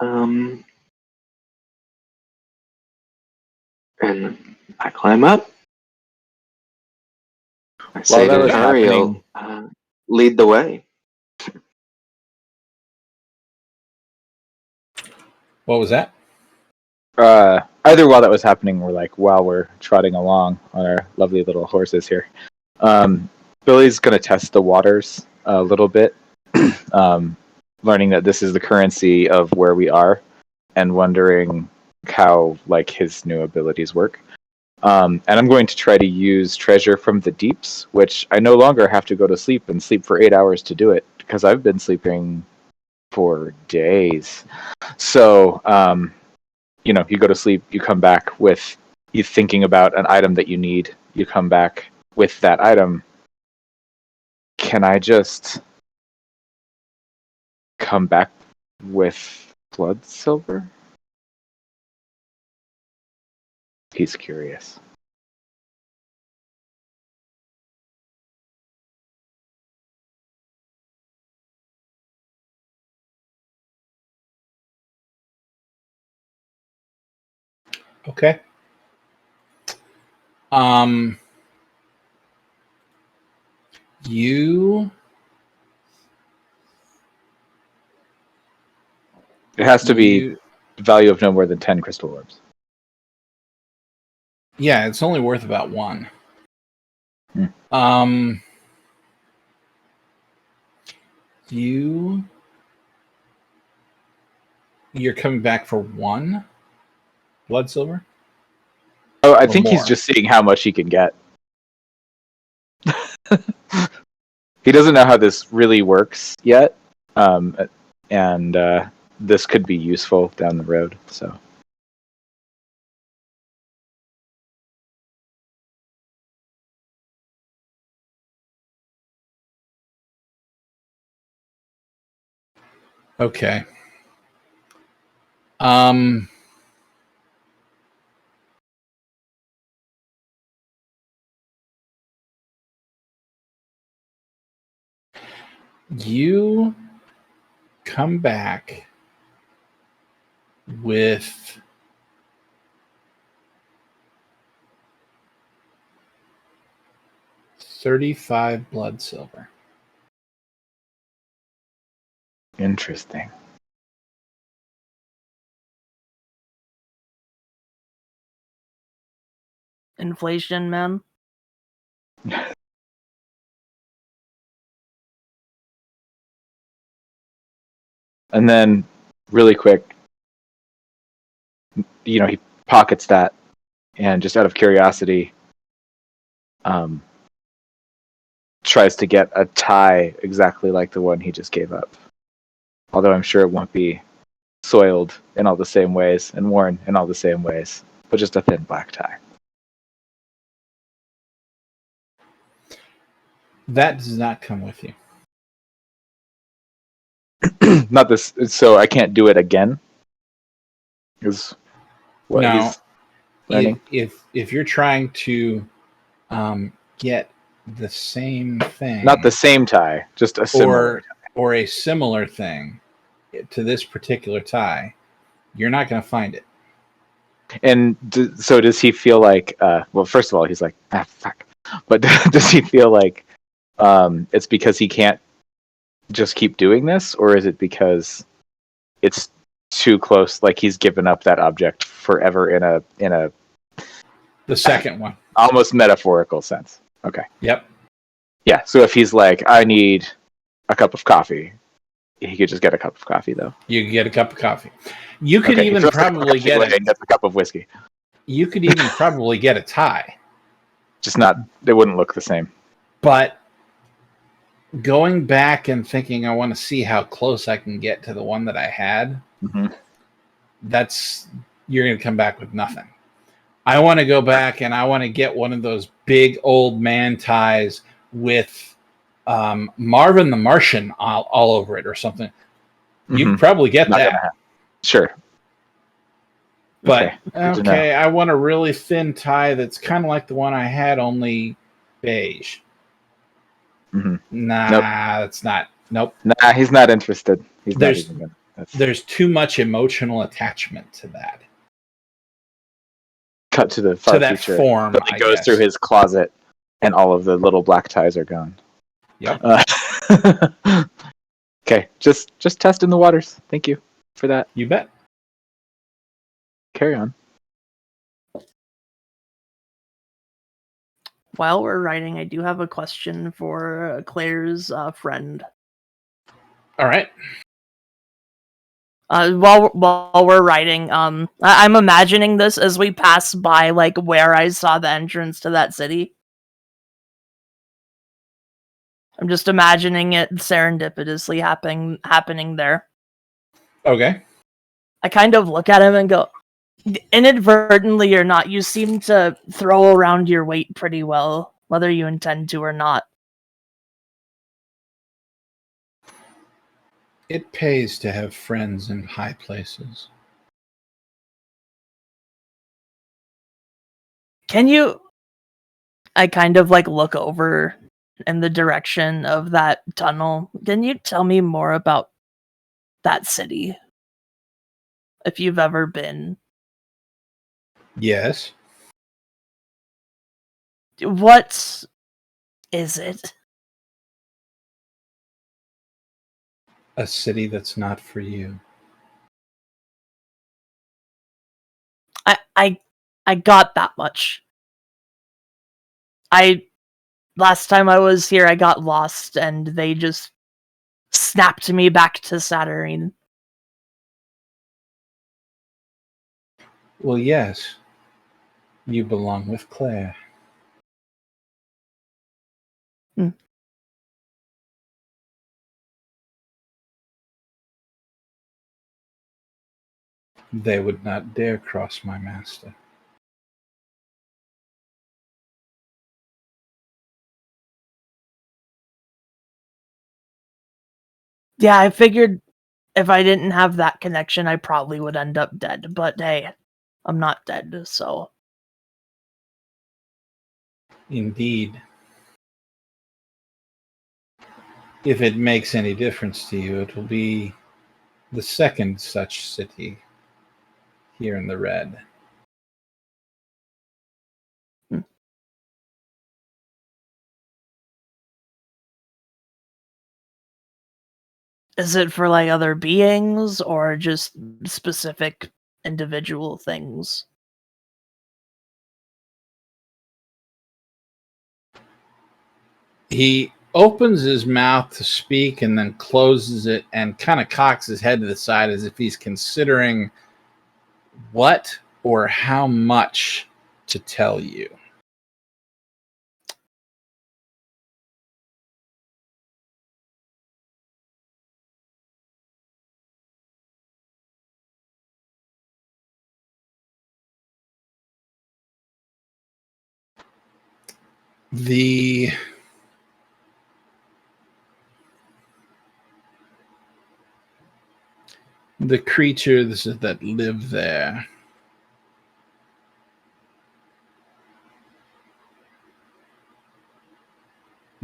And I climb up. I say that to was Ariel, lead the way. What was that? Either while that was happening or like while we're trotting along on our lovely little horses here. Billy's going to test the waters a little bit, learning that this is the currency of where we are and wondering how like his new abilities work. And I'm going to try to use Treasure from the Deeps, which I no longer have to go to sleep and sleep for 8 hours to do it because I've been sleeping for days. So, you know, you go to sleep, you come back with you thinking about an item that you need, you come back with that item. Can I just come back with blood silver? He's curious. Okay. You It has to be value of no more than 10 crystal orbs. Yeah, it's only worth about 1. You're coming back for 1 blood silver? Oh, I Or think he's more. just seeing how much he can get. He doesn't know how this really works yet, and this could be useful down the road. So, Okay. You come back with $35 blood silver. interesting. Inflation, man. And then, really quick, you know, he pockets that, and just out of curiosity, tries to get a tie exactly like the one he just gave up. Although I'm sure it won't be soiled in all the same ways and worn in all the same ways, but just a thin black tie. That does not come with you. Not this, so I can't do it again. Is what No. he's learning. If you're trying to get the same thing, Not the same tie, just a similar. or a similar thing to this particular tie, you're not going to find it. And so does he feel like? Well, first of all, he's like, fuck. But does he feel like it's because he can't just keep doing this, or is it because it's too close? Like he's given up that object forever in a The second one. almost metaphorical sense. Okay. Yep. Yeah. So if he's like, I need a cup of coffee, he could just get a cup of coffee, though. You can get a cup of coffee. You could Okay, even he throws the probably coffee get away and gets a cup of whiskey. You could even probably get a tie, Just not. They wouldn't look the same. but going back and thinking I want to see how close I can get to the one that I had, Mhm. that's you're going to come back with nothing. I want to go back and I want to get one of those big old man ties with Marvin the Martian all over it or something. You Mhm. could probably get Not that. gonna happen. Sure. But Good to know. okay, I want a really thin tie that's kind of like the one I had, only beige. Mhm. Nah, Nope. that's not. Nope. Nah, he's not interested. He's not There's even gonna. That's there's too much emotional attachment to that, cut to the to far that future. form. Billy I goes guess. through his closet, and all of the little black ties are gone. Yep. Okay, just testing the waters. Thank you for that. You bet. Carry on. While we're writing, I do have a question for Claire's friend. All right. While we're writing, I'm imagining this as we pass by like where I saw the entrance to that city. I'm just imagining it serendipitously happening there. Okay. I kind of look at him and go, inadvertently or not, you seem to throw around your weight pretty well, whether you intend to or not. It pays to have friends in high places. Can you... I kind of like look over in the direction of that tunnel. Can you tell me more about that city? If you've ever been. Yes. What is it? A city that's not for you. I got that much. Last time I was here, I got lost, and they just snapped me back to Saturnine. Well, yes. You belong with Claire. Hmm. They would not dare cross my master. Yeah, I figured if I didn't have that connection, I probably would end up dead. But hey, I'm not dead, so... Indeed. If it makes any difference to you, it will be the second such city here in the red. Hmm. Is it for like other beings or just specific individual things? He opens his mouth to speak and then closes it and kind of cocks his head to the side as if he's considering what or how much to tell you. The creatures that live there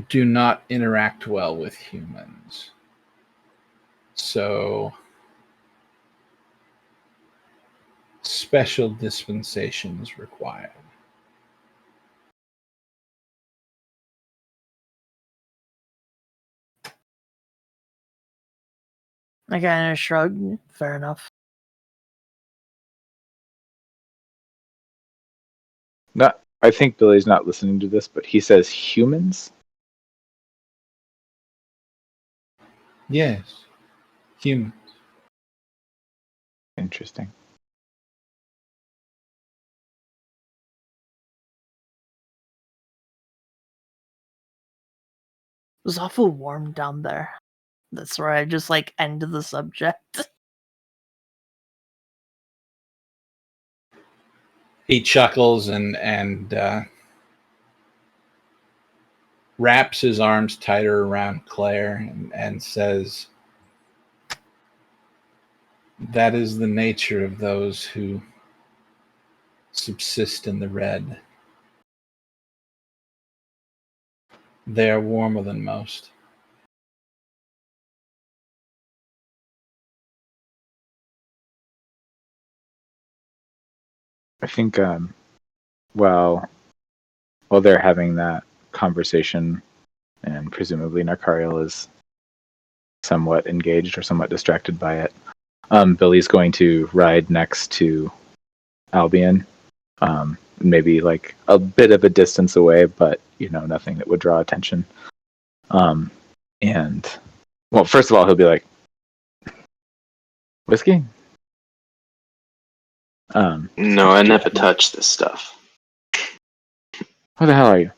do not interact well with humans. So special dispensation is required. I kind of shrug. Fair enough. Not. I think Billy's not listening to this, but he says humans. Yes, humans. Interesting. was awful warm down there. That's where I just like end the subject. He chuckles and wraps his arms tighter around Claire and says, "That is the nature of those who subsist in the red. They are warmer than most." I think while they're having that conversation, and presumably Narkariel is somewhat engaged or somewhat distracted by it, Billy's going to ride next to Albion, maybe like a bit of a distance away, but nothing that would draw attention. And well, first of all, he'll be like, "Whiskey?" No, I never touch this stuff. Who the hell are you?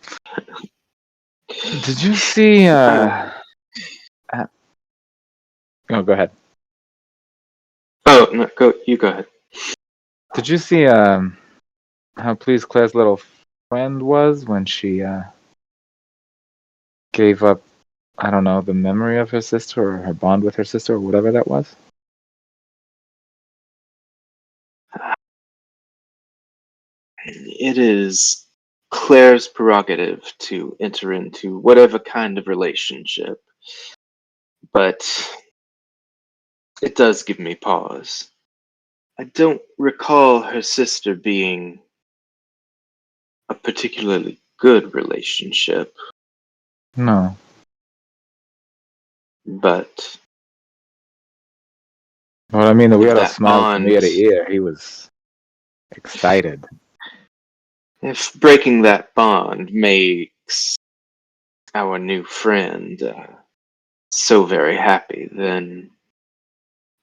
Did you see? Oh, go ahead. Oh no, you go ahead. Did you see how pleased Claire's little friend was when she gave up, I don't know, the memory of her sister or her bond with her sister or whatever that was? It is Claire's prerogative to enter into whatever kind of relationship, but it does give me pause. I don't recall her sister being a particularly good relationship, No. but Well, I mean, the if weirdo that smiled from ear to bond, ear. He was excited. if breaking that bond makes our new friend so very happy, then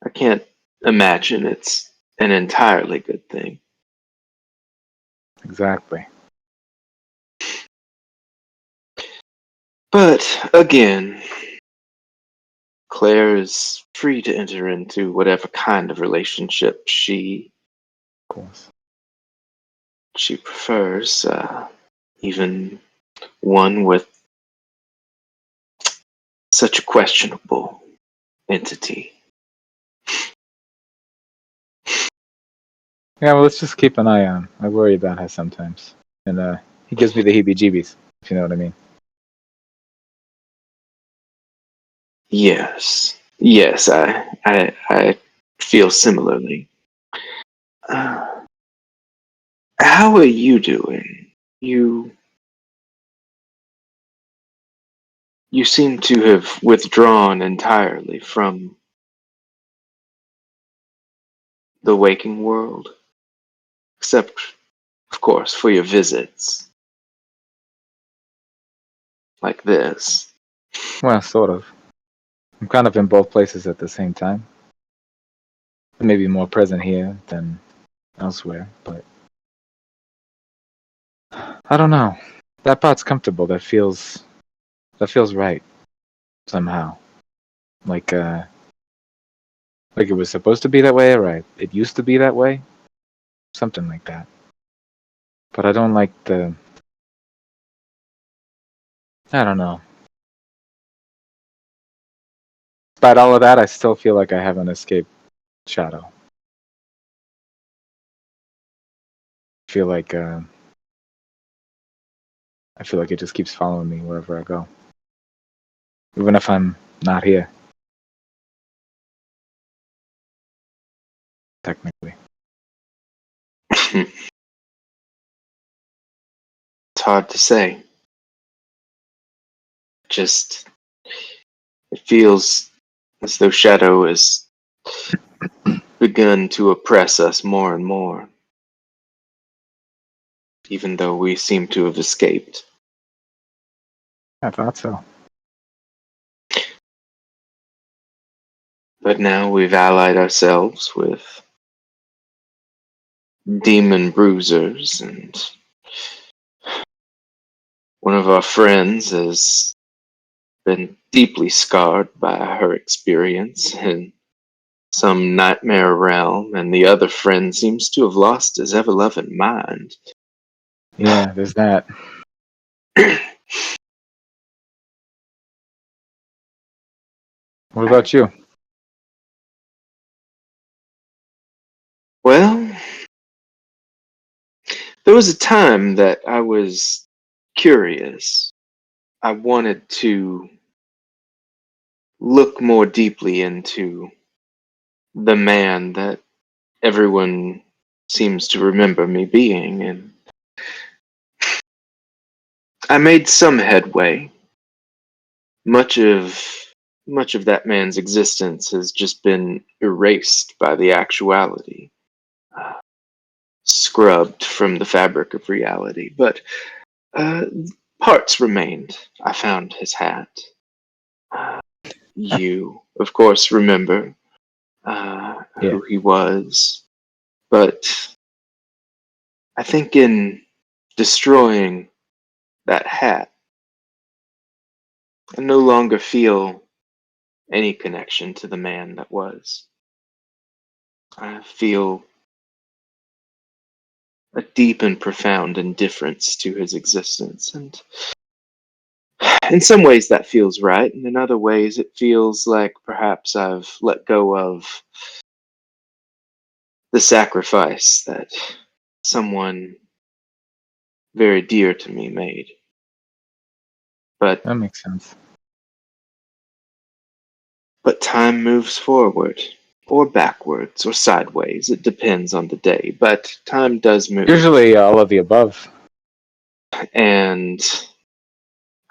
I can't imagine it's an entirely good thing. Exactly. But again, Claire is free to enter into whatever kind of relationship she Of course. prefers, even one with such a questionable entity. Yeah, well, let's just keep an eye on. I worry about her sometimes. And he gives me the heebie-jeebies, if you know what I mean. Yes, I feel similarly. Uh, how are you doing? You seem to have withdrawn entirely from the waking world, except, of course, for your visits like this. Well, sort of. I'm kind of in both places at the same time. Maybe more present here than elsewhere, but I don't know. That part's comfortable. That feels right somehow. Like it was supposed to be that way, or it used to be that way. Something like that. But I don't like I don't know. Despite all of that, I still feel like I haven't escaped Shadow. I feel like it just keeps following me wherever I go. Even if I'm not here, technically. It's hard to say. Just, it feels as though Shadow has begun to oppress us more and more, even though we seem to have escaped. I thought so. But now we've allied ourselves with demon bruisers, and one of our friends has been deeply scarred by her experience in some nightmare realm, and the other friend seems to have lost his ever-loving mind. Yeah, there's that. What about you? Well, there was a time that I was curious. I wanted to look more deeply into the man that everyone seems to remember me being, and I made some headway. Much of much of that man's existence has just been erased by the actuality, uh, scrubbed from the fabric of reality. But uh, parts remained. I found his hat. Uh, you, of course, remember Yeah. who he was, but I think in destroying that hat, I no longer feel any connection to the man that was. I feel a deep and profound indifference to his existence. And in some ways that feels right, and in other ways it feels like perhaps I've let go of the sacrifice that someone very dear to me made. But That makes sense. time moves forward, or backwards, or sideways. It depends on the day, but time does move. Usually all of the above. And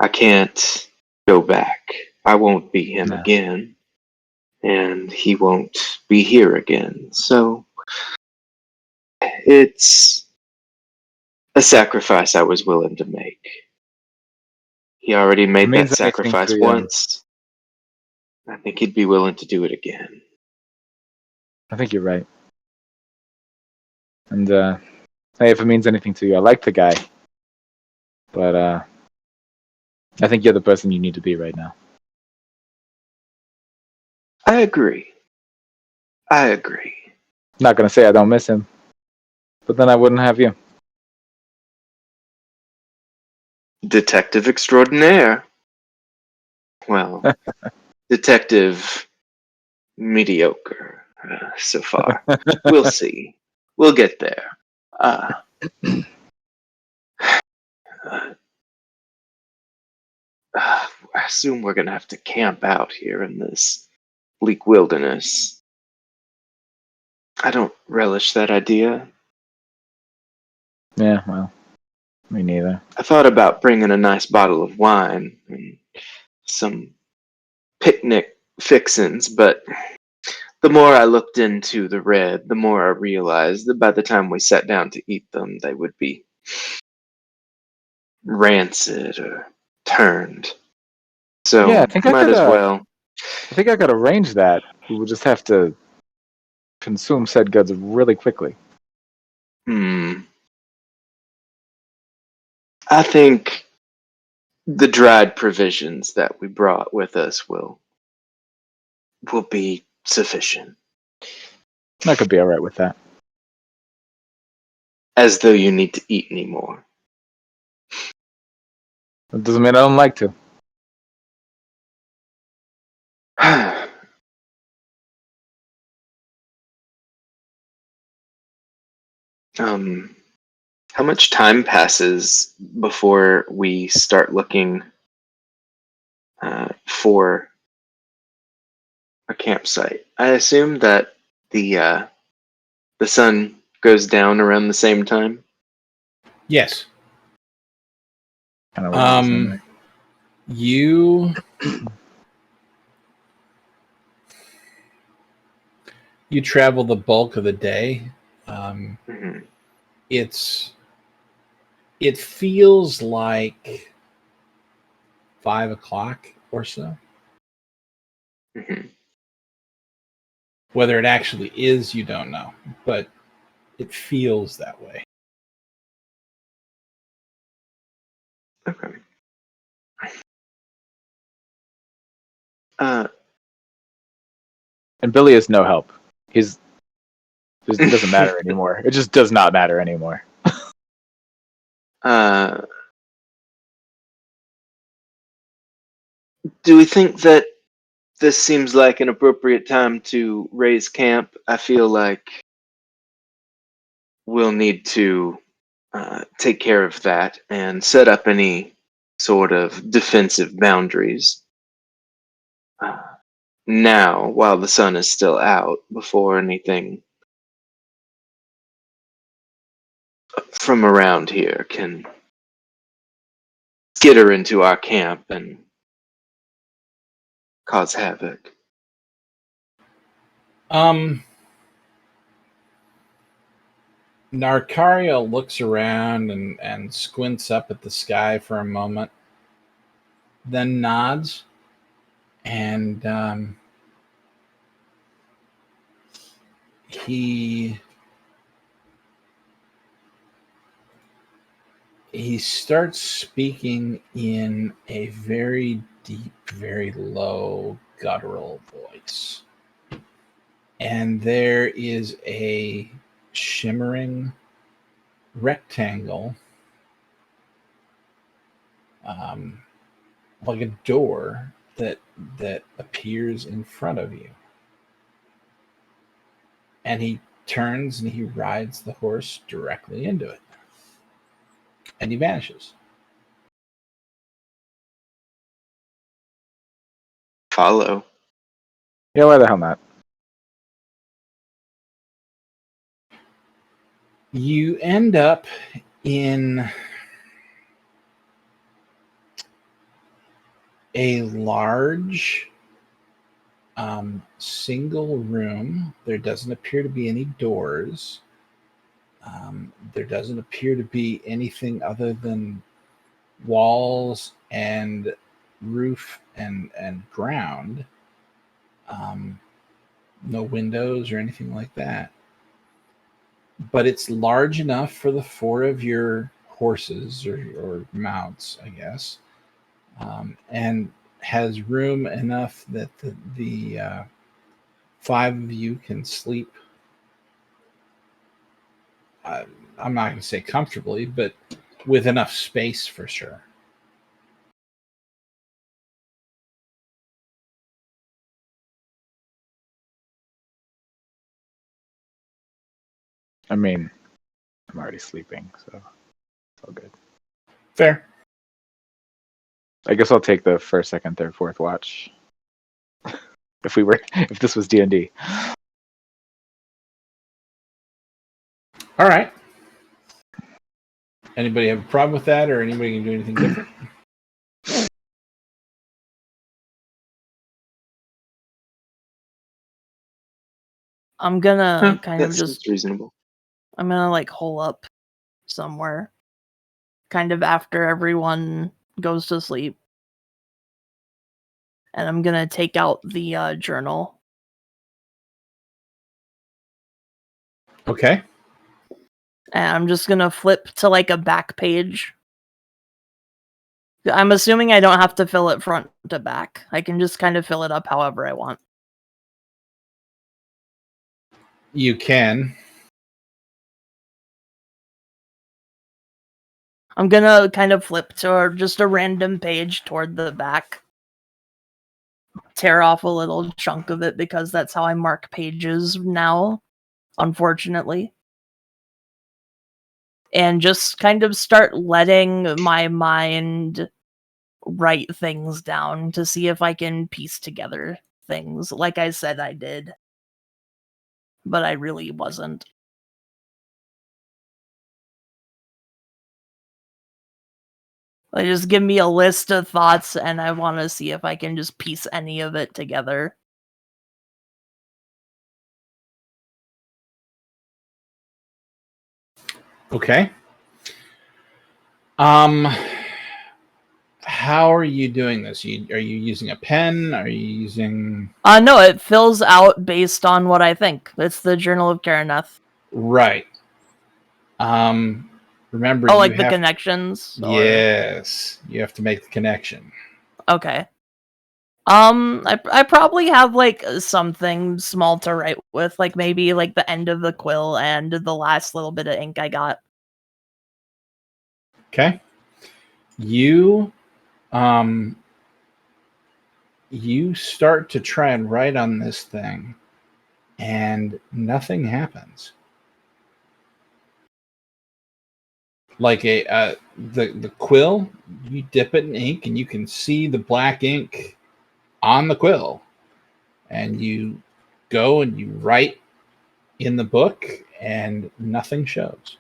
I can't go back. I won't be him No. again, and he won't be here again. So it's a sacrifice I was willing to make. He already If it made that means anything sacrifice to you, once. I think he'd be willing to do it again. I think you're right. And hey, if it means anything to you, I like the guy, but I think you're the person you need to be right now. I agree. I agree. Not gonna say I don't miss him, but then I wouldn't have you. Detective extraordinaire. Well, detective mediocre so far. We'll see. We'll get there. Uh, uh, I assume we're gonna have to camp out here in this bleak wilderness. I don't relish that idea. Yeah, well, me neither. I thought about bringing a nice bottle of wine and some picnic fixins, but the more I looked into the red, the more I realized that by the time we sat down to eat them, they would be rancid or turned. So Yeah, I think I might could. as well. I think I could arrange that. We would just have to consume said goods really quickly. I think the dried provisions that we brought with us will be sufficient. I could be all right with that. As though you need to eat anymore. It doesn't mean I don't like to. How much time passes before we start looking for a campsite? I assume that the sun goes down around the same time. Yes. Kind of around the same way. You travel the bulk of the day. Hmm. It feels like 5 o'clock or so. Hmm. Whether it actually is, you don't know, but it feels that way. Okay. And Billy is no help. It doesn't matter anymore. It just does not matter anymore. Do we think that this seems like an appropriate time to raise camp? I feel like we'll need to take care of that and set up any sort of defensive boundaries now, while the sun is still out, before anything from around here can skitter into our camp and cause havoc. Narcaria looks around and squints up at the sky for a moment, then nods, and he starts speaking in a very deep, very low, guttural voice. And there is a shimmering rectangle, like a door that appears in front of you. And he turns and he rides the horse directly into it. And he vanishes. Follow. Yeah, why the hell not? You end up in a large single room. There doesn't appear to be any doors. There doesn't appear to be anything other than walls and roof and ground. No windows or anything like that. But it's large enough for the 4 of your horses or mounts, I guess, and has room enough that the 5 of you can sleep. I'm not going to say comfortably, but with enough space for sure. I mean, I'm already sleeping, so it's all good. Fair. I guess I'll take the first, second, third, fourth watch. If this was D&D. All right. Anybody have a problem with that, or anybody can do anything different? I'm gonna kind That of seems just reasonable. I'm gonna like hole up somewhere, kind of after everyone goes to sleep, and I'm gonna take out the journal. Okay. And I'm just gonna flip to like a back page. I'm assuming I don't have to fill it front to back. I can just kind of fill it up however I want. You can. I'm gonna kind of flip to just a random page toward the back. Tear off a little chunk of it because that's how I mark pages now, unfortunately. And just kind of start letting my mind write things down to see if I can piece together things. Like I said I did. But I really wasn't. Like, just give me a list of thoughts and I want to see if I can just piece any of it together. Okay. How are you doing this? Are you using a pen? Are you using... No, it fills out based on what I think. It's the Journal of Karaneth. Right. Remember, Oh, you like the have... connections? Or... Yes. You have to make the connection. Okay. I probably have like something small to write with, like maybe like the end of the quill and the last little bit of ink I got. Okay. You you start to try and write on this thing, and nothing happens. Like the quill, you dip it in ink, and you can see the black ink on the quill, and you go and you write in the book, and nothing shows.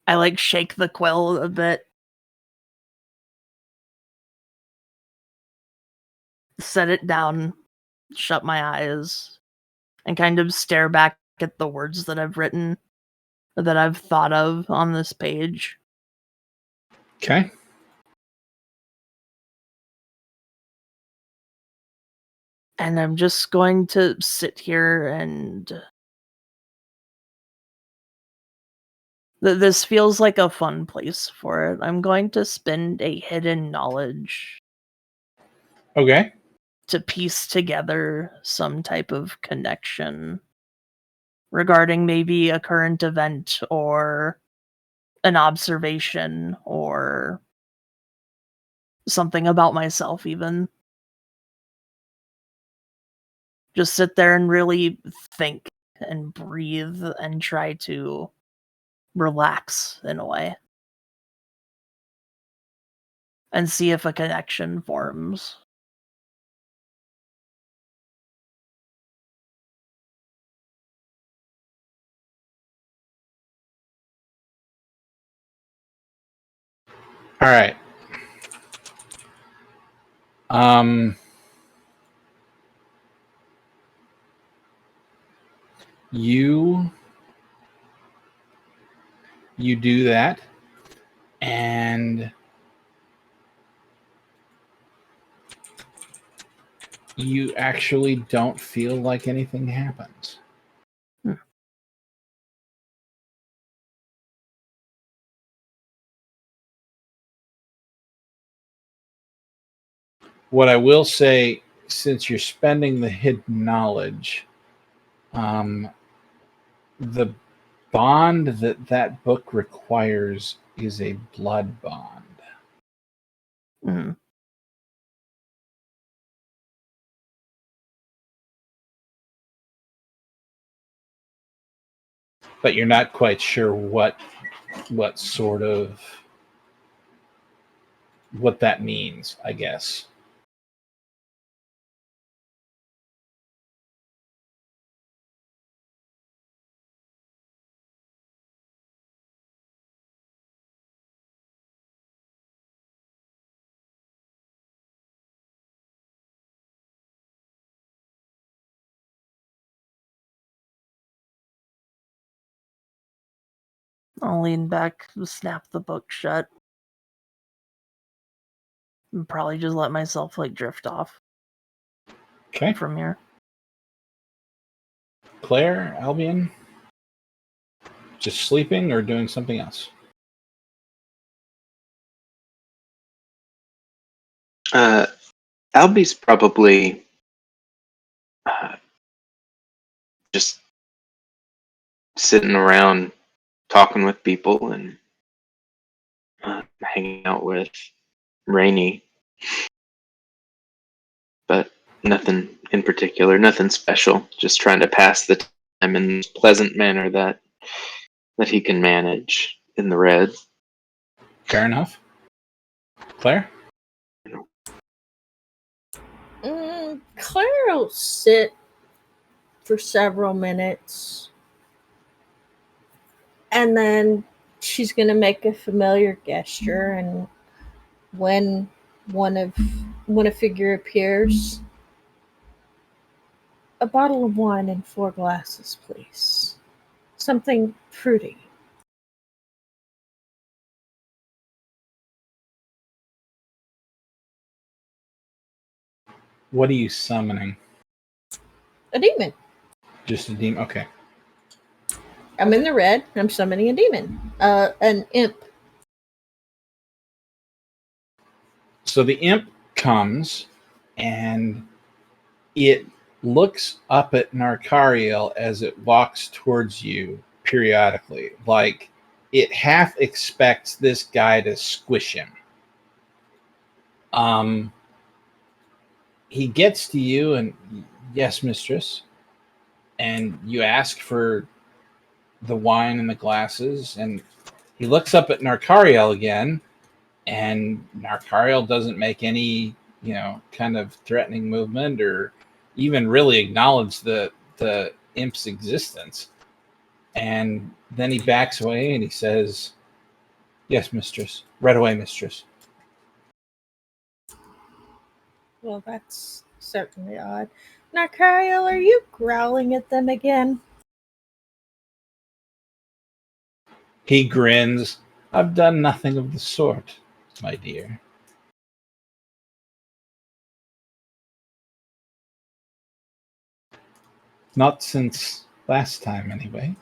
I like shake the quill a bit, set it down, shut my eyes, and kind of stare back at the words that I've written, that I've thought of on this page. Okay. And I'm just going to sit here and this feels like a fun place for it. I'm going to spend a hidden knowledge Okay. to piece together some type of connection regarding maybe a current event or an observation or something about myself even. Just sit there and really think and breathe and try to relax in a way. And see if a connection forms. All right. Um, you do that, and you actually don't feel like anything happens. Hmm. What I will say, since you're spending the hidden knowledge, the bond that book requires is a blood bond. Mhm. But you're not quite sure what sort of what that means, I guess. I'll lean back, snap the book shut, and probably just let myself like drift off Okay. from here. Claire, Albion, just sleeping or doing something else? Albie's probably uh, just sitting around talking with people and hanging out with Rainy, but nothing in particular, nothing special. Just trying to pass the time in a pleasant manner that he can manage in the red. Fair enough. Claire? Claire will sit for several minutes, and then she's going to make a familiar gesture, and when when a figure appears, a bottle of wine and 4 glasses, please. Something fruity. What are you summoning? A demon. Just a demon? Okay. I'm in the red. I'm summoning a demon. An imp. So the imp comes and it looks up at Narkariel as it walks towards you periodically, like it half expects this guy to squish him. He gets to you and, yes, mistress. And you ask for the wine and the glasses, and he looks up at Narkariel again, and Narkariel doesn't make any, kind of threatening movement or even really acknowledge the imp's existence. And then he backs away and he says, "Yes, mistress. Right away, mistress." Well, that's certainly odd. Narkariel, are you growling at them again? He grins. "I've done nothing of the sort, my dear." Not since last time, anyway.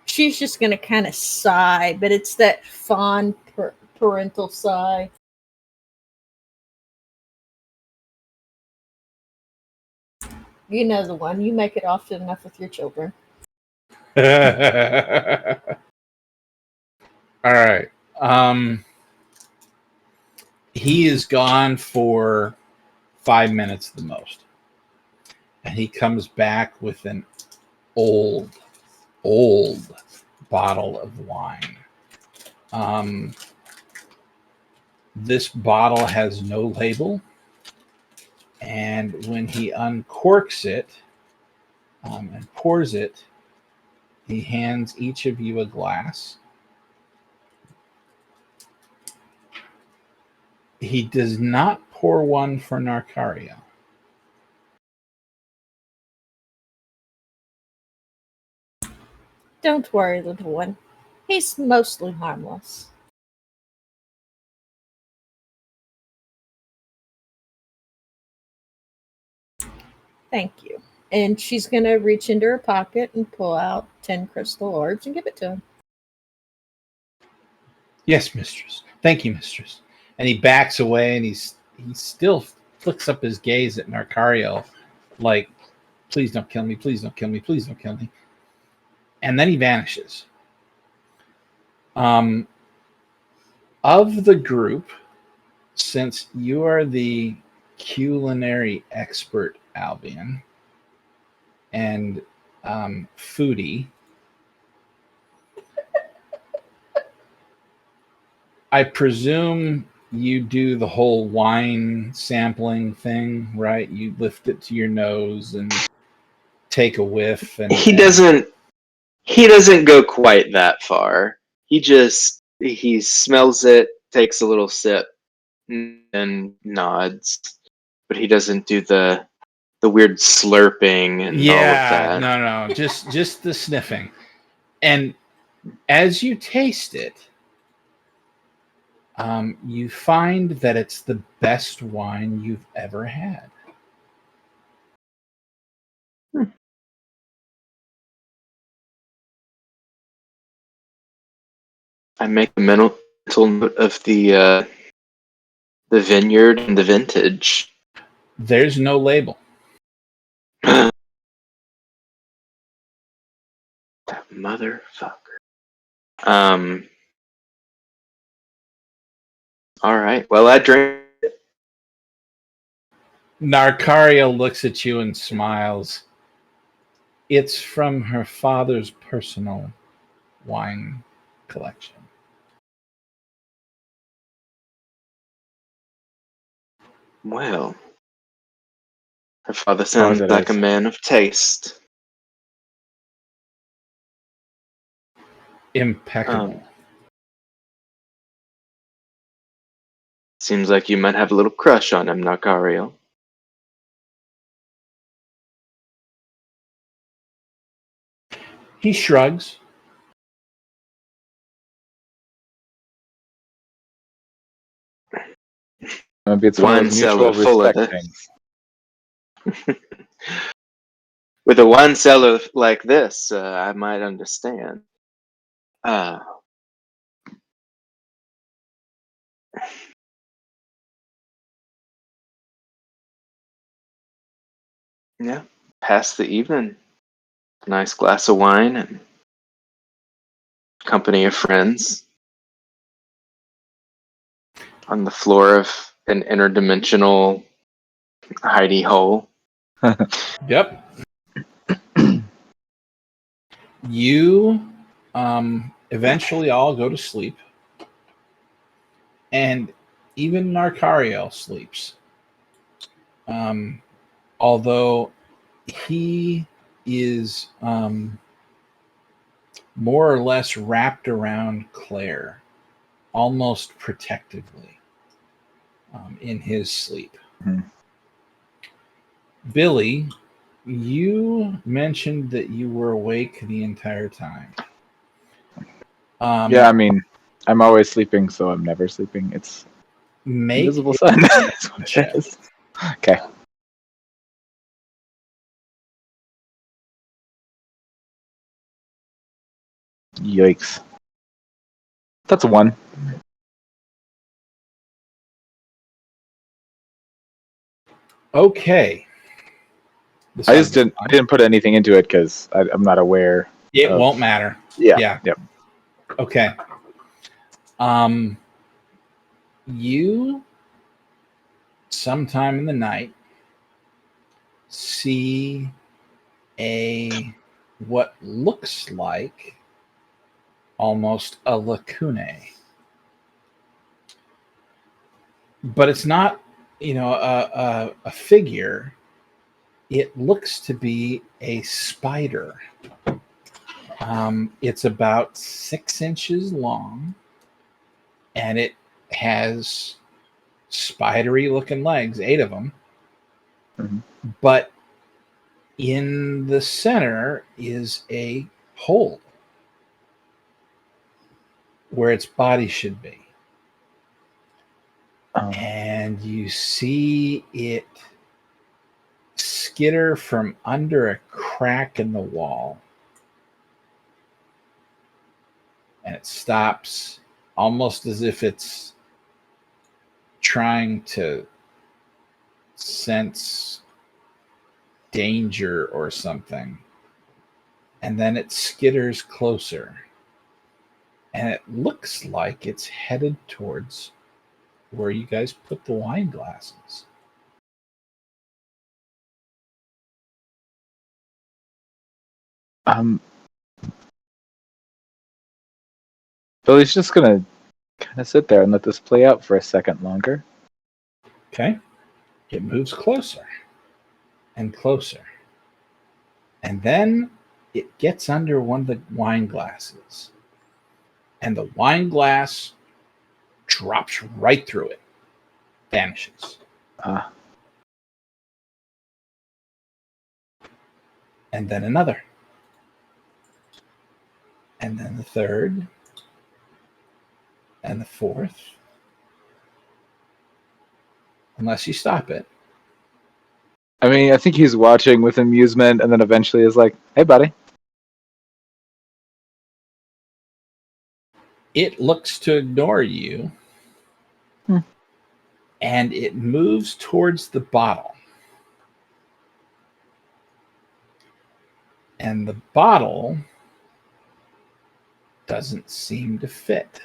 She's just going to kind of sigh, but it's that fond parental sigh. You know the one. You make it often enough with your children. All right. He is gone for 5 minutes the most. And he comes back with an old bottle of wine. This bottle has no label. And when he uncorks it and pours it, he hands each of you a glass. He does not pour one for Narkariel. Don't worry, little one. He's mostly harmless. Thank you. And she's going to reach into her pocket and pull out 10 crystal orbs and give it to him. Yes, mistress. Thank you, mistress. And he backs away and he still flicks up his gaze at Narkariel like, "Please don't kill me, please don't kill me, please don't kill me." And then he vanishes. Of the group, since you are the culinary expert, Albion, and foodie, I presume you do the whole wine sampling thing, right? You lift it to your nose and take a whiff, and He doesn't go quite that far. He smells it, takes a little sip, and nods. But he doesn't do the weird slurping and all of that. no, just the sniffing. And as you taste it, you find that it's the best wine you've ever had. I make a mental note of the vineyard and the vintage. There's no label. That motherfucker. All right. Well, I drink. Narkariel looks at you and smiles. It's from her father's personal wine collection. Well, her father As long as sounds it like a is. man of taste. Impeccable. Seems like you might have a little crush on him, Narkariel. He shrugs. Maybe it's one Wine of those mutual cellar full of respect this. things. With a wine cellar like this, I might understand. Uh, yeah, pass the evening. Nice glass of wine and company of friends on the floor of an interdimensional hidey hole. Yep. You eventually all go to sleep. And even Narcario sleeps. Although he is more or less wrapped around Claire, almost protectively in his sleep. Hmm. Billy, you mentioned that you were awake the entire time. Yeah, I mean, I'm always sleeping, so I'm never sleeping. It's Make invisible sun. That's what it is. Okay. Yikes. That's a 1. Okay. I didn't put anything into it because I'm not aware. It of- won't matter. Yeah. Yeah. Yep. Okay. You sometime in the night see what looks like almost a lacune, but it's not, a figure. It looks to be a spider. It's about 6 inches long, and it has spidery looking legs, 8 of them. Mhm. But in the center is a hole where its body should be. And you see it skitter from under a crack in the wall. And it stops almost as if it's trying to sense danger or something. And then it skitters closer. And it looks like it's headed towards where you guys put the wine glasses. Billy's just gonna kind of sit there and let this play out for a second longer. Okay. It moves closer and closer. And then it gets under one of the wine glasses. And the wine glass drops right through it, vanishes. And then another. And then the third. And the fourth. Unless you stop it. I mean, I think he's watching with amusement, and then eventually is like, "Hey, buddy." It looks to ignore you. And it moves towards the bottle. And the bottle doesn't seem to fit.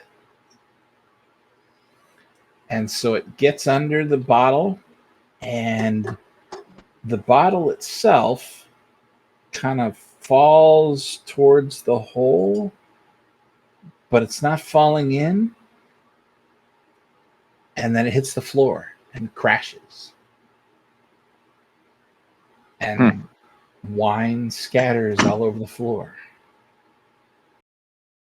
And so it gets under the bottle, and the bottle itself kind of falls towards the hole, but it's not falling in. And then it hits the floor and crashes. And wine scatters all over the floor.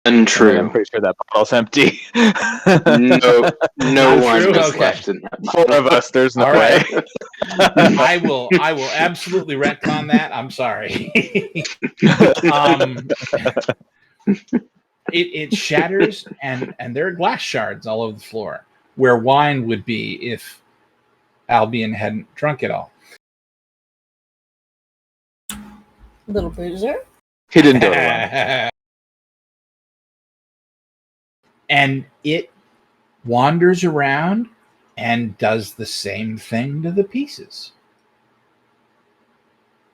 Untrue. I'm pretty sure that bottle's empty. No Not wine true? was Okay. left in that 4 of us. There's no All way. right. I will absolutely retcon that. I'm sorry. It shatters, and there are glass shards all over the floor where wine would be if Albion hadn't drunk it all. Little boozer. He didn't do it alone. And it wanders around and does the same thing to the pieces.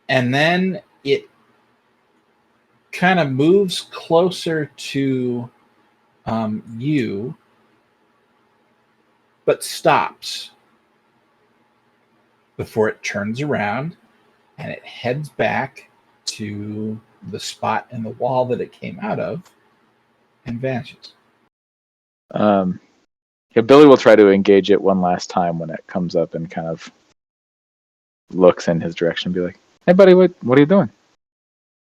And then it kind of moves closer to you, but stops before it turns around and it heads back to the spot in the wall that it came out of and vanishes. Yeah, Billy will try to engage it one last time when it comes up and kind of looks in his direction and be like, "Hey, buddy, what are you doing?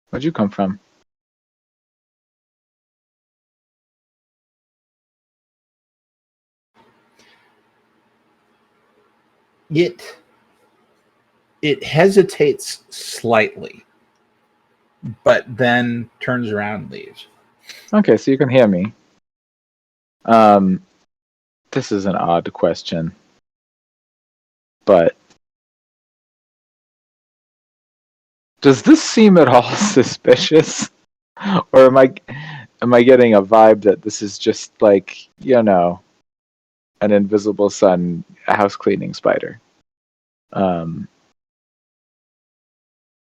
Where'd you come from?" It hesitates slightly, but then turns around and leaves. Okay, so you can hear me. This is an odd question, but does this seem at all suspicious, or am I getting a vibe that this is just like, you know, an invisible sun house cleaning spider?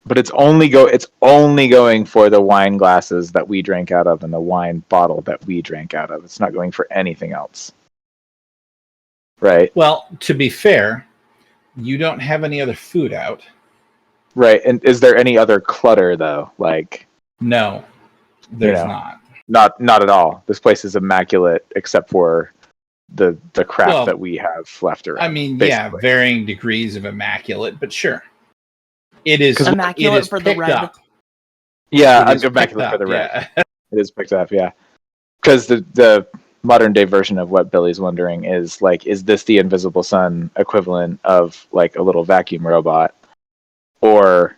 But it's only going for the wine glasses that we drank out of and the wine bottle that we drank out of. It's not going for anything else. Right. Well, to be fair, you don't have any other food out. Right. And is there any other clutter though? Like, No, there's not. Not at all. This place is immaculate except for the crap that we have left around. I mean, basically. varying degrees of immaculate, but sure. It is immaculate for the red. Up. Yeah, I'm immaculate for the red. Yeah. It is picked up, yeah. Because the modern day version of what Billy's wondering is like, is this the invisible sun equivalent of like a little vacuum robot, or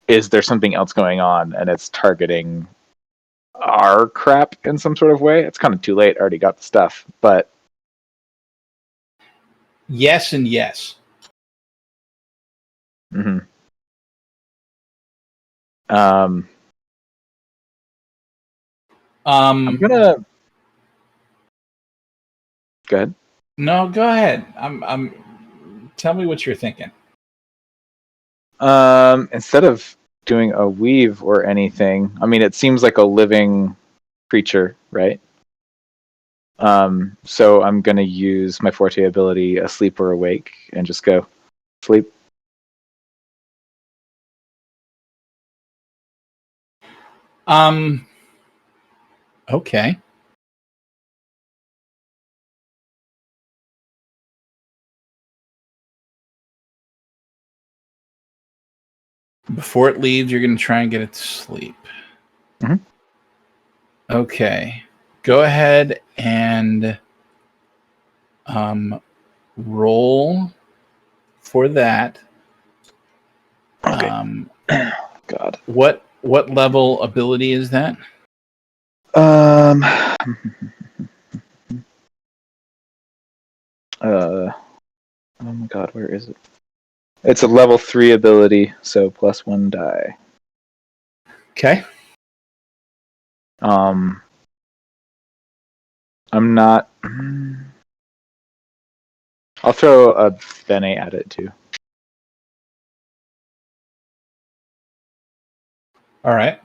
is there something else going on and it's targeting our crap in some sort of way? It's kind of too late. I already got the stuff, but yes and yes. Mm-hmm. I'm gonna go ahead. No, go ahead. I'm. Tell me what you're thinking. Instead of doing a weave or anything, I mean, it seems like a living creature, right? So I'm gonna use my forte ability, asleep or awake, and just go sleep. Okay. Before it leaves, you're going to try and get it to sleep. Mm-hmm. Okay. Go ahead and roll for that. Okay. God. What level ability is that? Oh my God, where is it? It's a level 3 ability, so +1 die. Okay. I'm not. I'll throw a Bene at it too. All right.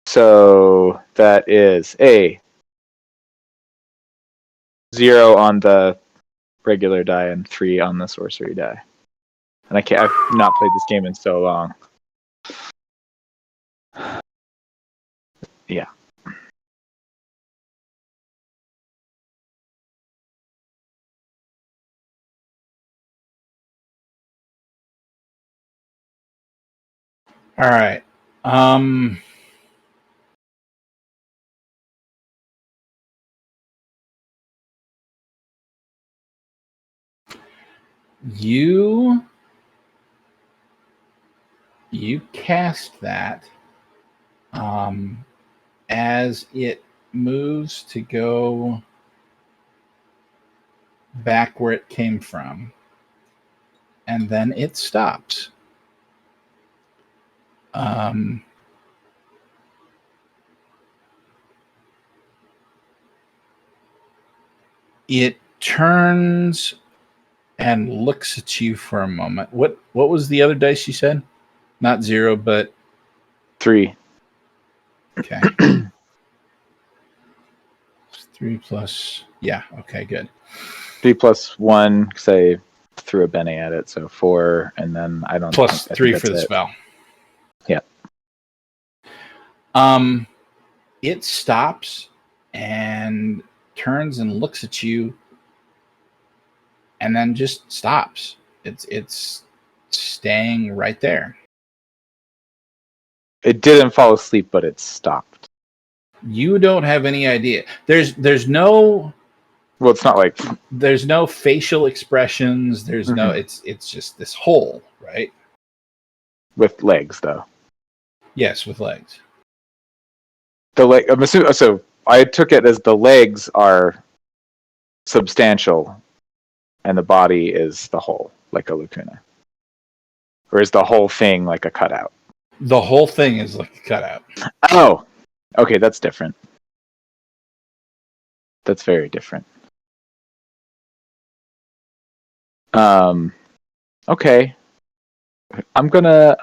So that is a 0 on the regular die and 3 on the sorcery die. And I've not played this game in so long. Yeah. All right. You cast that as it moves to go back where it came from, and then it stops. It turns and looks at you for a moment. What was the other dice you said? Not 0, but 3. okay. 3 plus. Yeah. Okay. Good. 3 plus 1, because I threw a Bene at it, so 4, and then I don't Plus think, I 3 think for the that's it. spell. Yeah. It stops and turns and looks at you, and then just stops. It's staying right there. It didn't fall asleep, but it stopped. You don't have any idea. There's no Well, it's not like facial expressions. There's no. It's just this hole, right? with legs, though. Yes, with legs. The leg. I'm assuming. So I took it as the legs are substantial, and the body is the whole, like a lacuna, or is the whole thing like a cutout? The whole thing is like a cutout. Oh, okay, that's different. That's very different. Okay. I'm gonna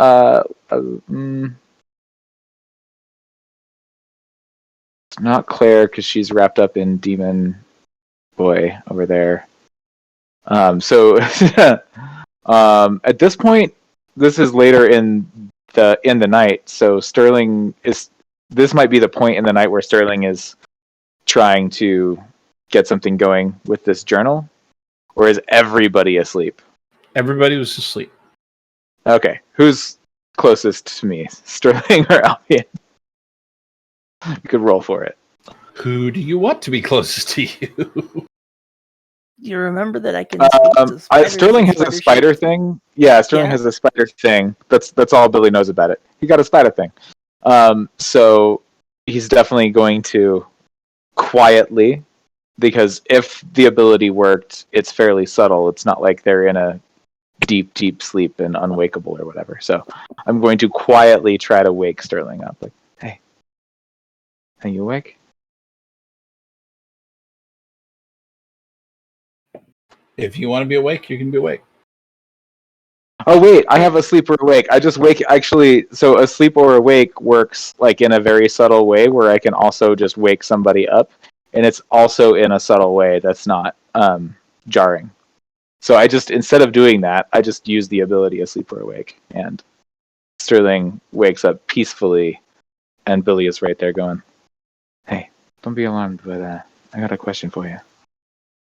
it's not Claire because she's wrapped up in Demon Boy over there. So at this point, this is later in the night. So Sterling is. This might be the point in the night where Sterling is trying to get something going with this journal, or is everybody asleep? Everybody was asleep. Okay, who's closest to me, Sterling or Albion? You could roll for it. Who do you want to be closest to you? You remember that I can speak to spiders Sterling and has a spider thing. Yeah, Sterling has a spider thing. That's all Billy knows about it. He got a spider thing. So he's definitely going to quietly, because if the ability worked, it's fairly subtle. It's not like they're in a deep, deep sleep and unwakeable or whatever. So I'm going to quietly try to wake Sterling up. Like, hey, are you awake? If you want to be awake, you can be awake. Oh wait, I have a sleep or awake. I just wake actually. So a sleep or awake works like in a very subtle way, where I can also just wake somebody up, and it's also in a subtle way that's not jarring. So I just, instead of doing that, I just use the ability of sleep or awake, and Sterling wakes up peacefully, and Billy is right there going, "Hey, don't be alarmed, but I got a question for you."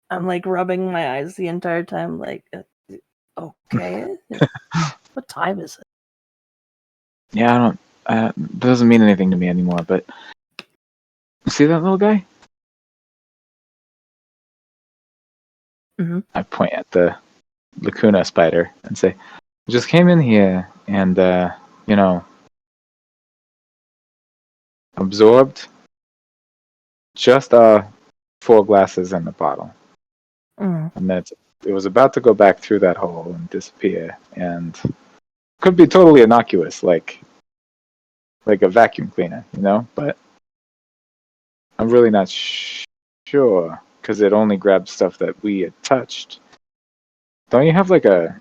I'm like rubbing my eyes the entire time, like, okay. What time is it? Yeah, I don't. That doesn't mean anything to me anymore. But see that little guy? Mm-hmm. I point at the Lacuna spider and say, "I just came in here and absorbed just 4 glasses in the bottle, and it was about to go back through that hole and disappear, and could be totally innocuous, like a vacuum cleaner, but I'm really not sure because it only grabbed stuff that we had touched. Don't you have like a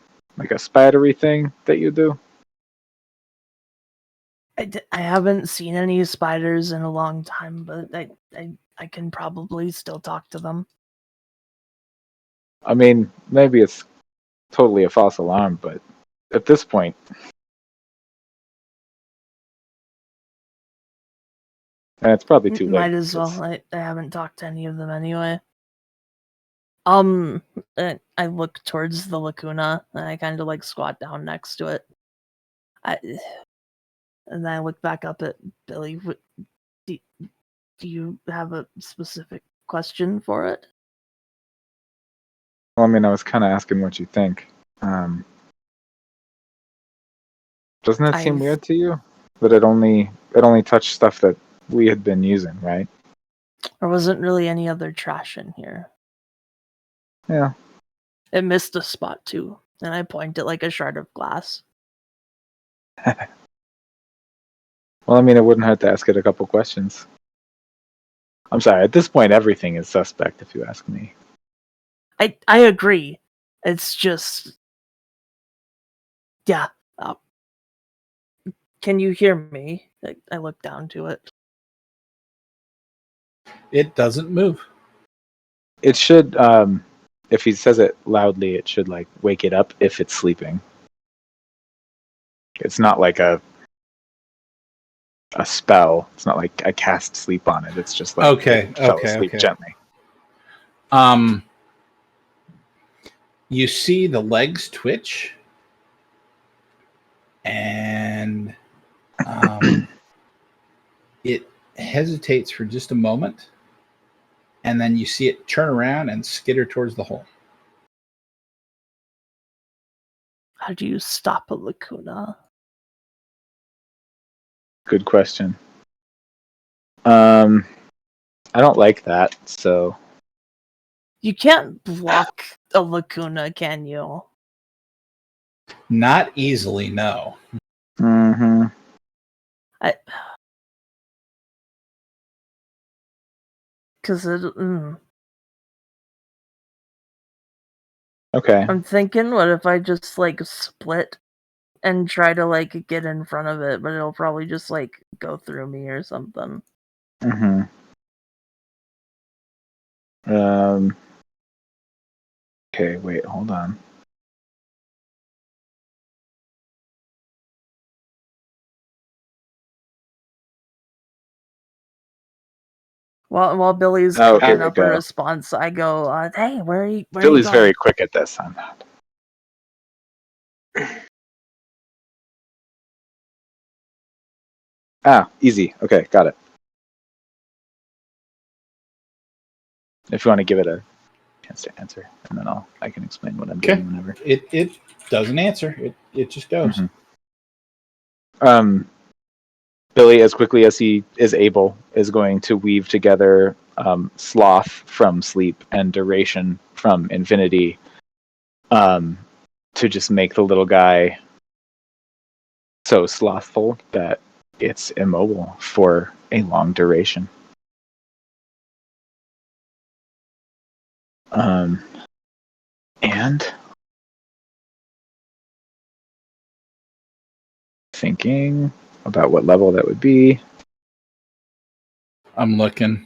spidery thing that you do?" I haven't seen any spiders in a long time, but I can probably still talk to them. I mean, maybe it's totally a false alarm, but at this point, and it's probably too late. Might as well. I haven't talked to any of them anyway. I look towards the Lacuna and I kind of like squat down next to it. And then I look back up at Billy. Do you have a specific question for it? Well, I mean, I was kind of asking what you think. Doesn't that seem weird to you? That it only touched stuff that we had been using, right? There wasn't really any other trash in here. Yeah, It missed a spot too, and I point it like a shard of glass. Well, I mean, it wouldn't hurt to ask it a couple questions. I'm sorry. At this point, everything is suspect, if you ask me. I agree. It's just, yeah. Can you hear me? I look down to it. It doesn't move. It should, if he says it loudly, it should like wake it up if it's sleeping. It's not like a spell. It's not like I cast sleep on it. It's just like it fell asleep gently. You see the legs twitch, and it hesitates for just a moment, and then you see it turn around and skitter towards the hole. How do you stop a lacuna? Good question. I don't like that, so You can't block a lacuna, can you? Not easily, no. mm-hmm. Because Okay. I'm thinking, what if I just like split and try to like get in front of it, but it'll probably just like go through me or something. Mm-hmm. Okay, wait, hold on. While Billy's Oh, cooking here we up a go. response, I go, "Hey, where are you Billy's going?" very quick at this. I'm not. Ah, easy. Okay, got it. If you want to give it a chance to answer, and then I can explain what I'm doing whenever. It doesn't answer. It just goes. Mm-hmm. Billy, as quickly as he is able, is going to weave together sloth from sleep and duration from infinity to just make the little guy so slothful that it's immobile for a long duration. And thinking about what level that would be. I'm looking.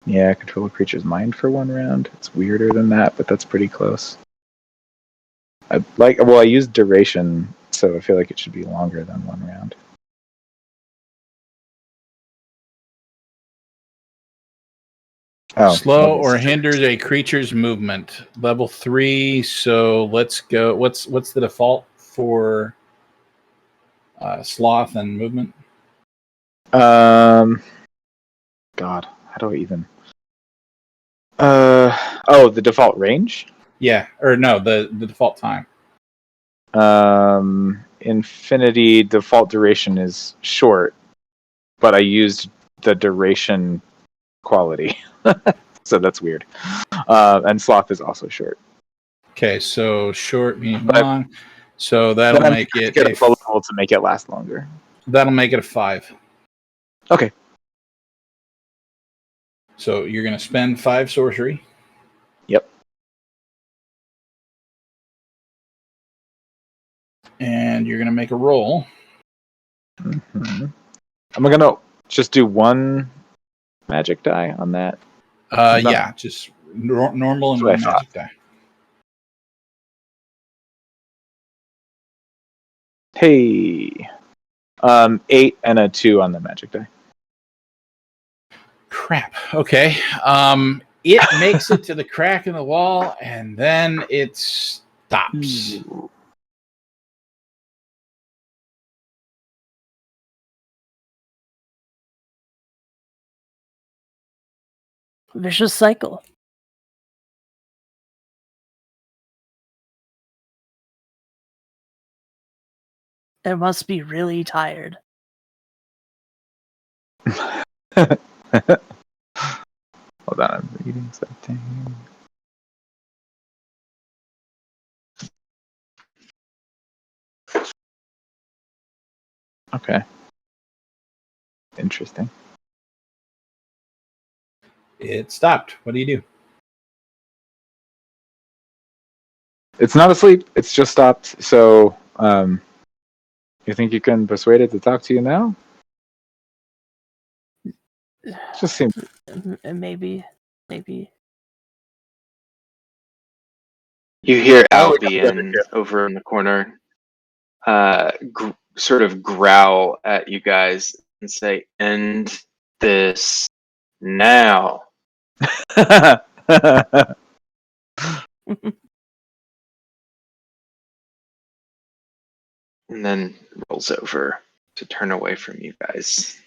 Yeah, control a creature's mind for 1 round. It's weirder than that, but that's pretty close. I used duration, so I feel like it should be longer than 1 round. Oh, Slow or hinders a creature's movement. Level 3. So let's go. What's the default for sloth and movement? God, how do I even? The default range. Yeah, or no, the default time. Infinity default duration is short, but I used the duration quality, so that's weird. And sloth is also short. Okay, so short meaning long. So that'll make it a full level to make it last longer. That'll make it a 5. Okay. So you're going to spend 5 sorcery. Yep. And you're going to make a roll. Mm-hmm. I'm going to just do 1 magic die on that. Yeah, just normal and 1 magic die. Hey. 8 and a 2 on the magic die. Crap. Okay. It makes it to the crack in the wall, and then it stops. Vicious cycle. It must be really tired. Hold on, I'm reading something. Okay. Interesting. It stopped. What do you do? It's not asleep. It's just stopped. So, you think you can persuade it to talk to you now? Just seems. Maybe. You hear Oh, we got the other Albion over in the corner sort of growl at you guys and say, "End this now." two. And then rolls over to turn away from you guys.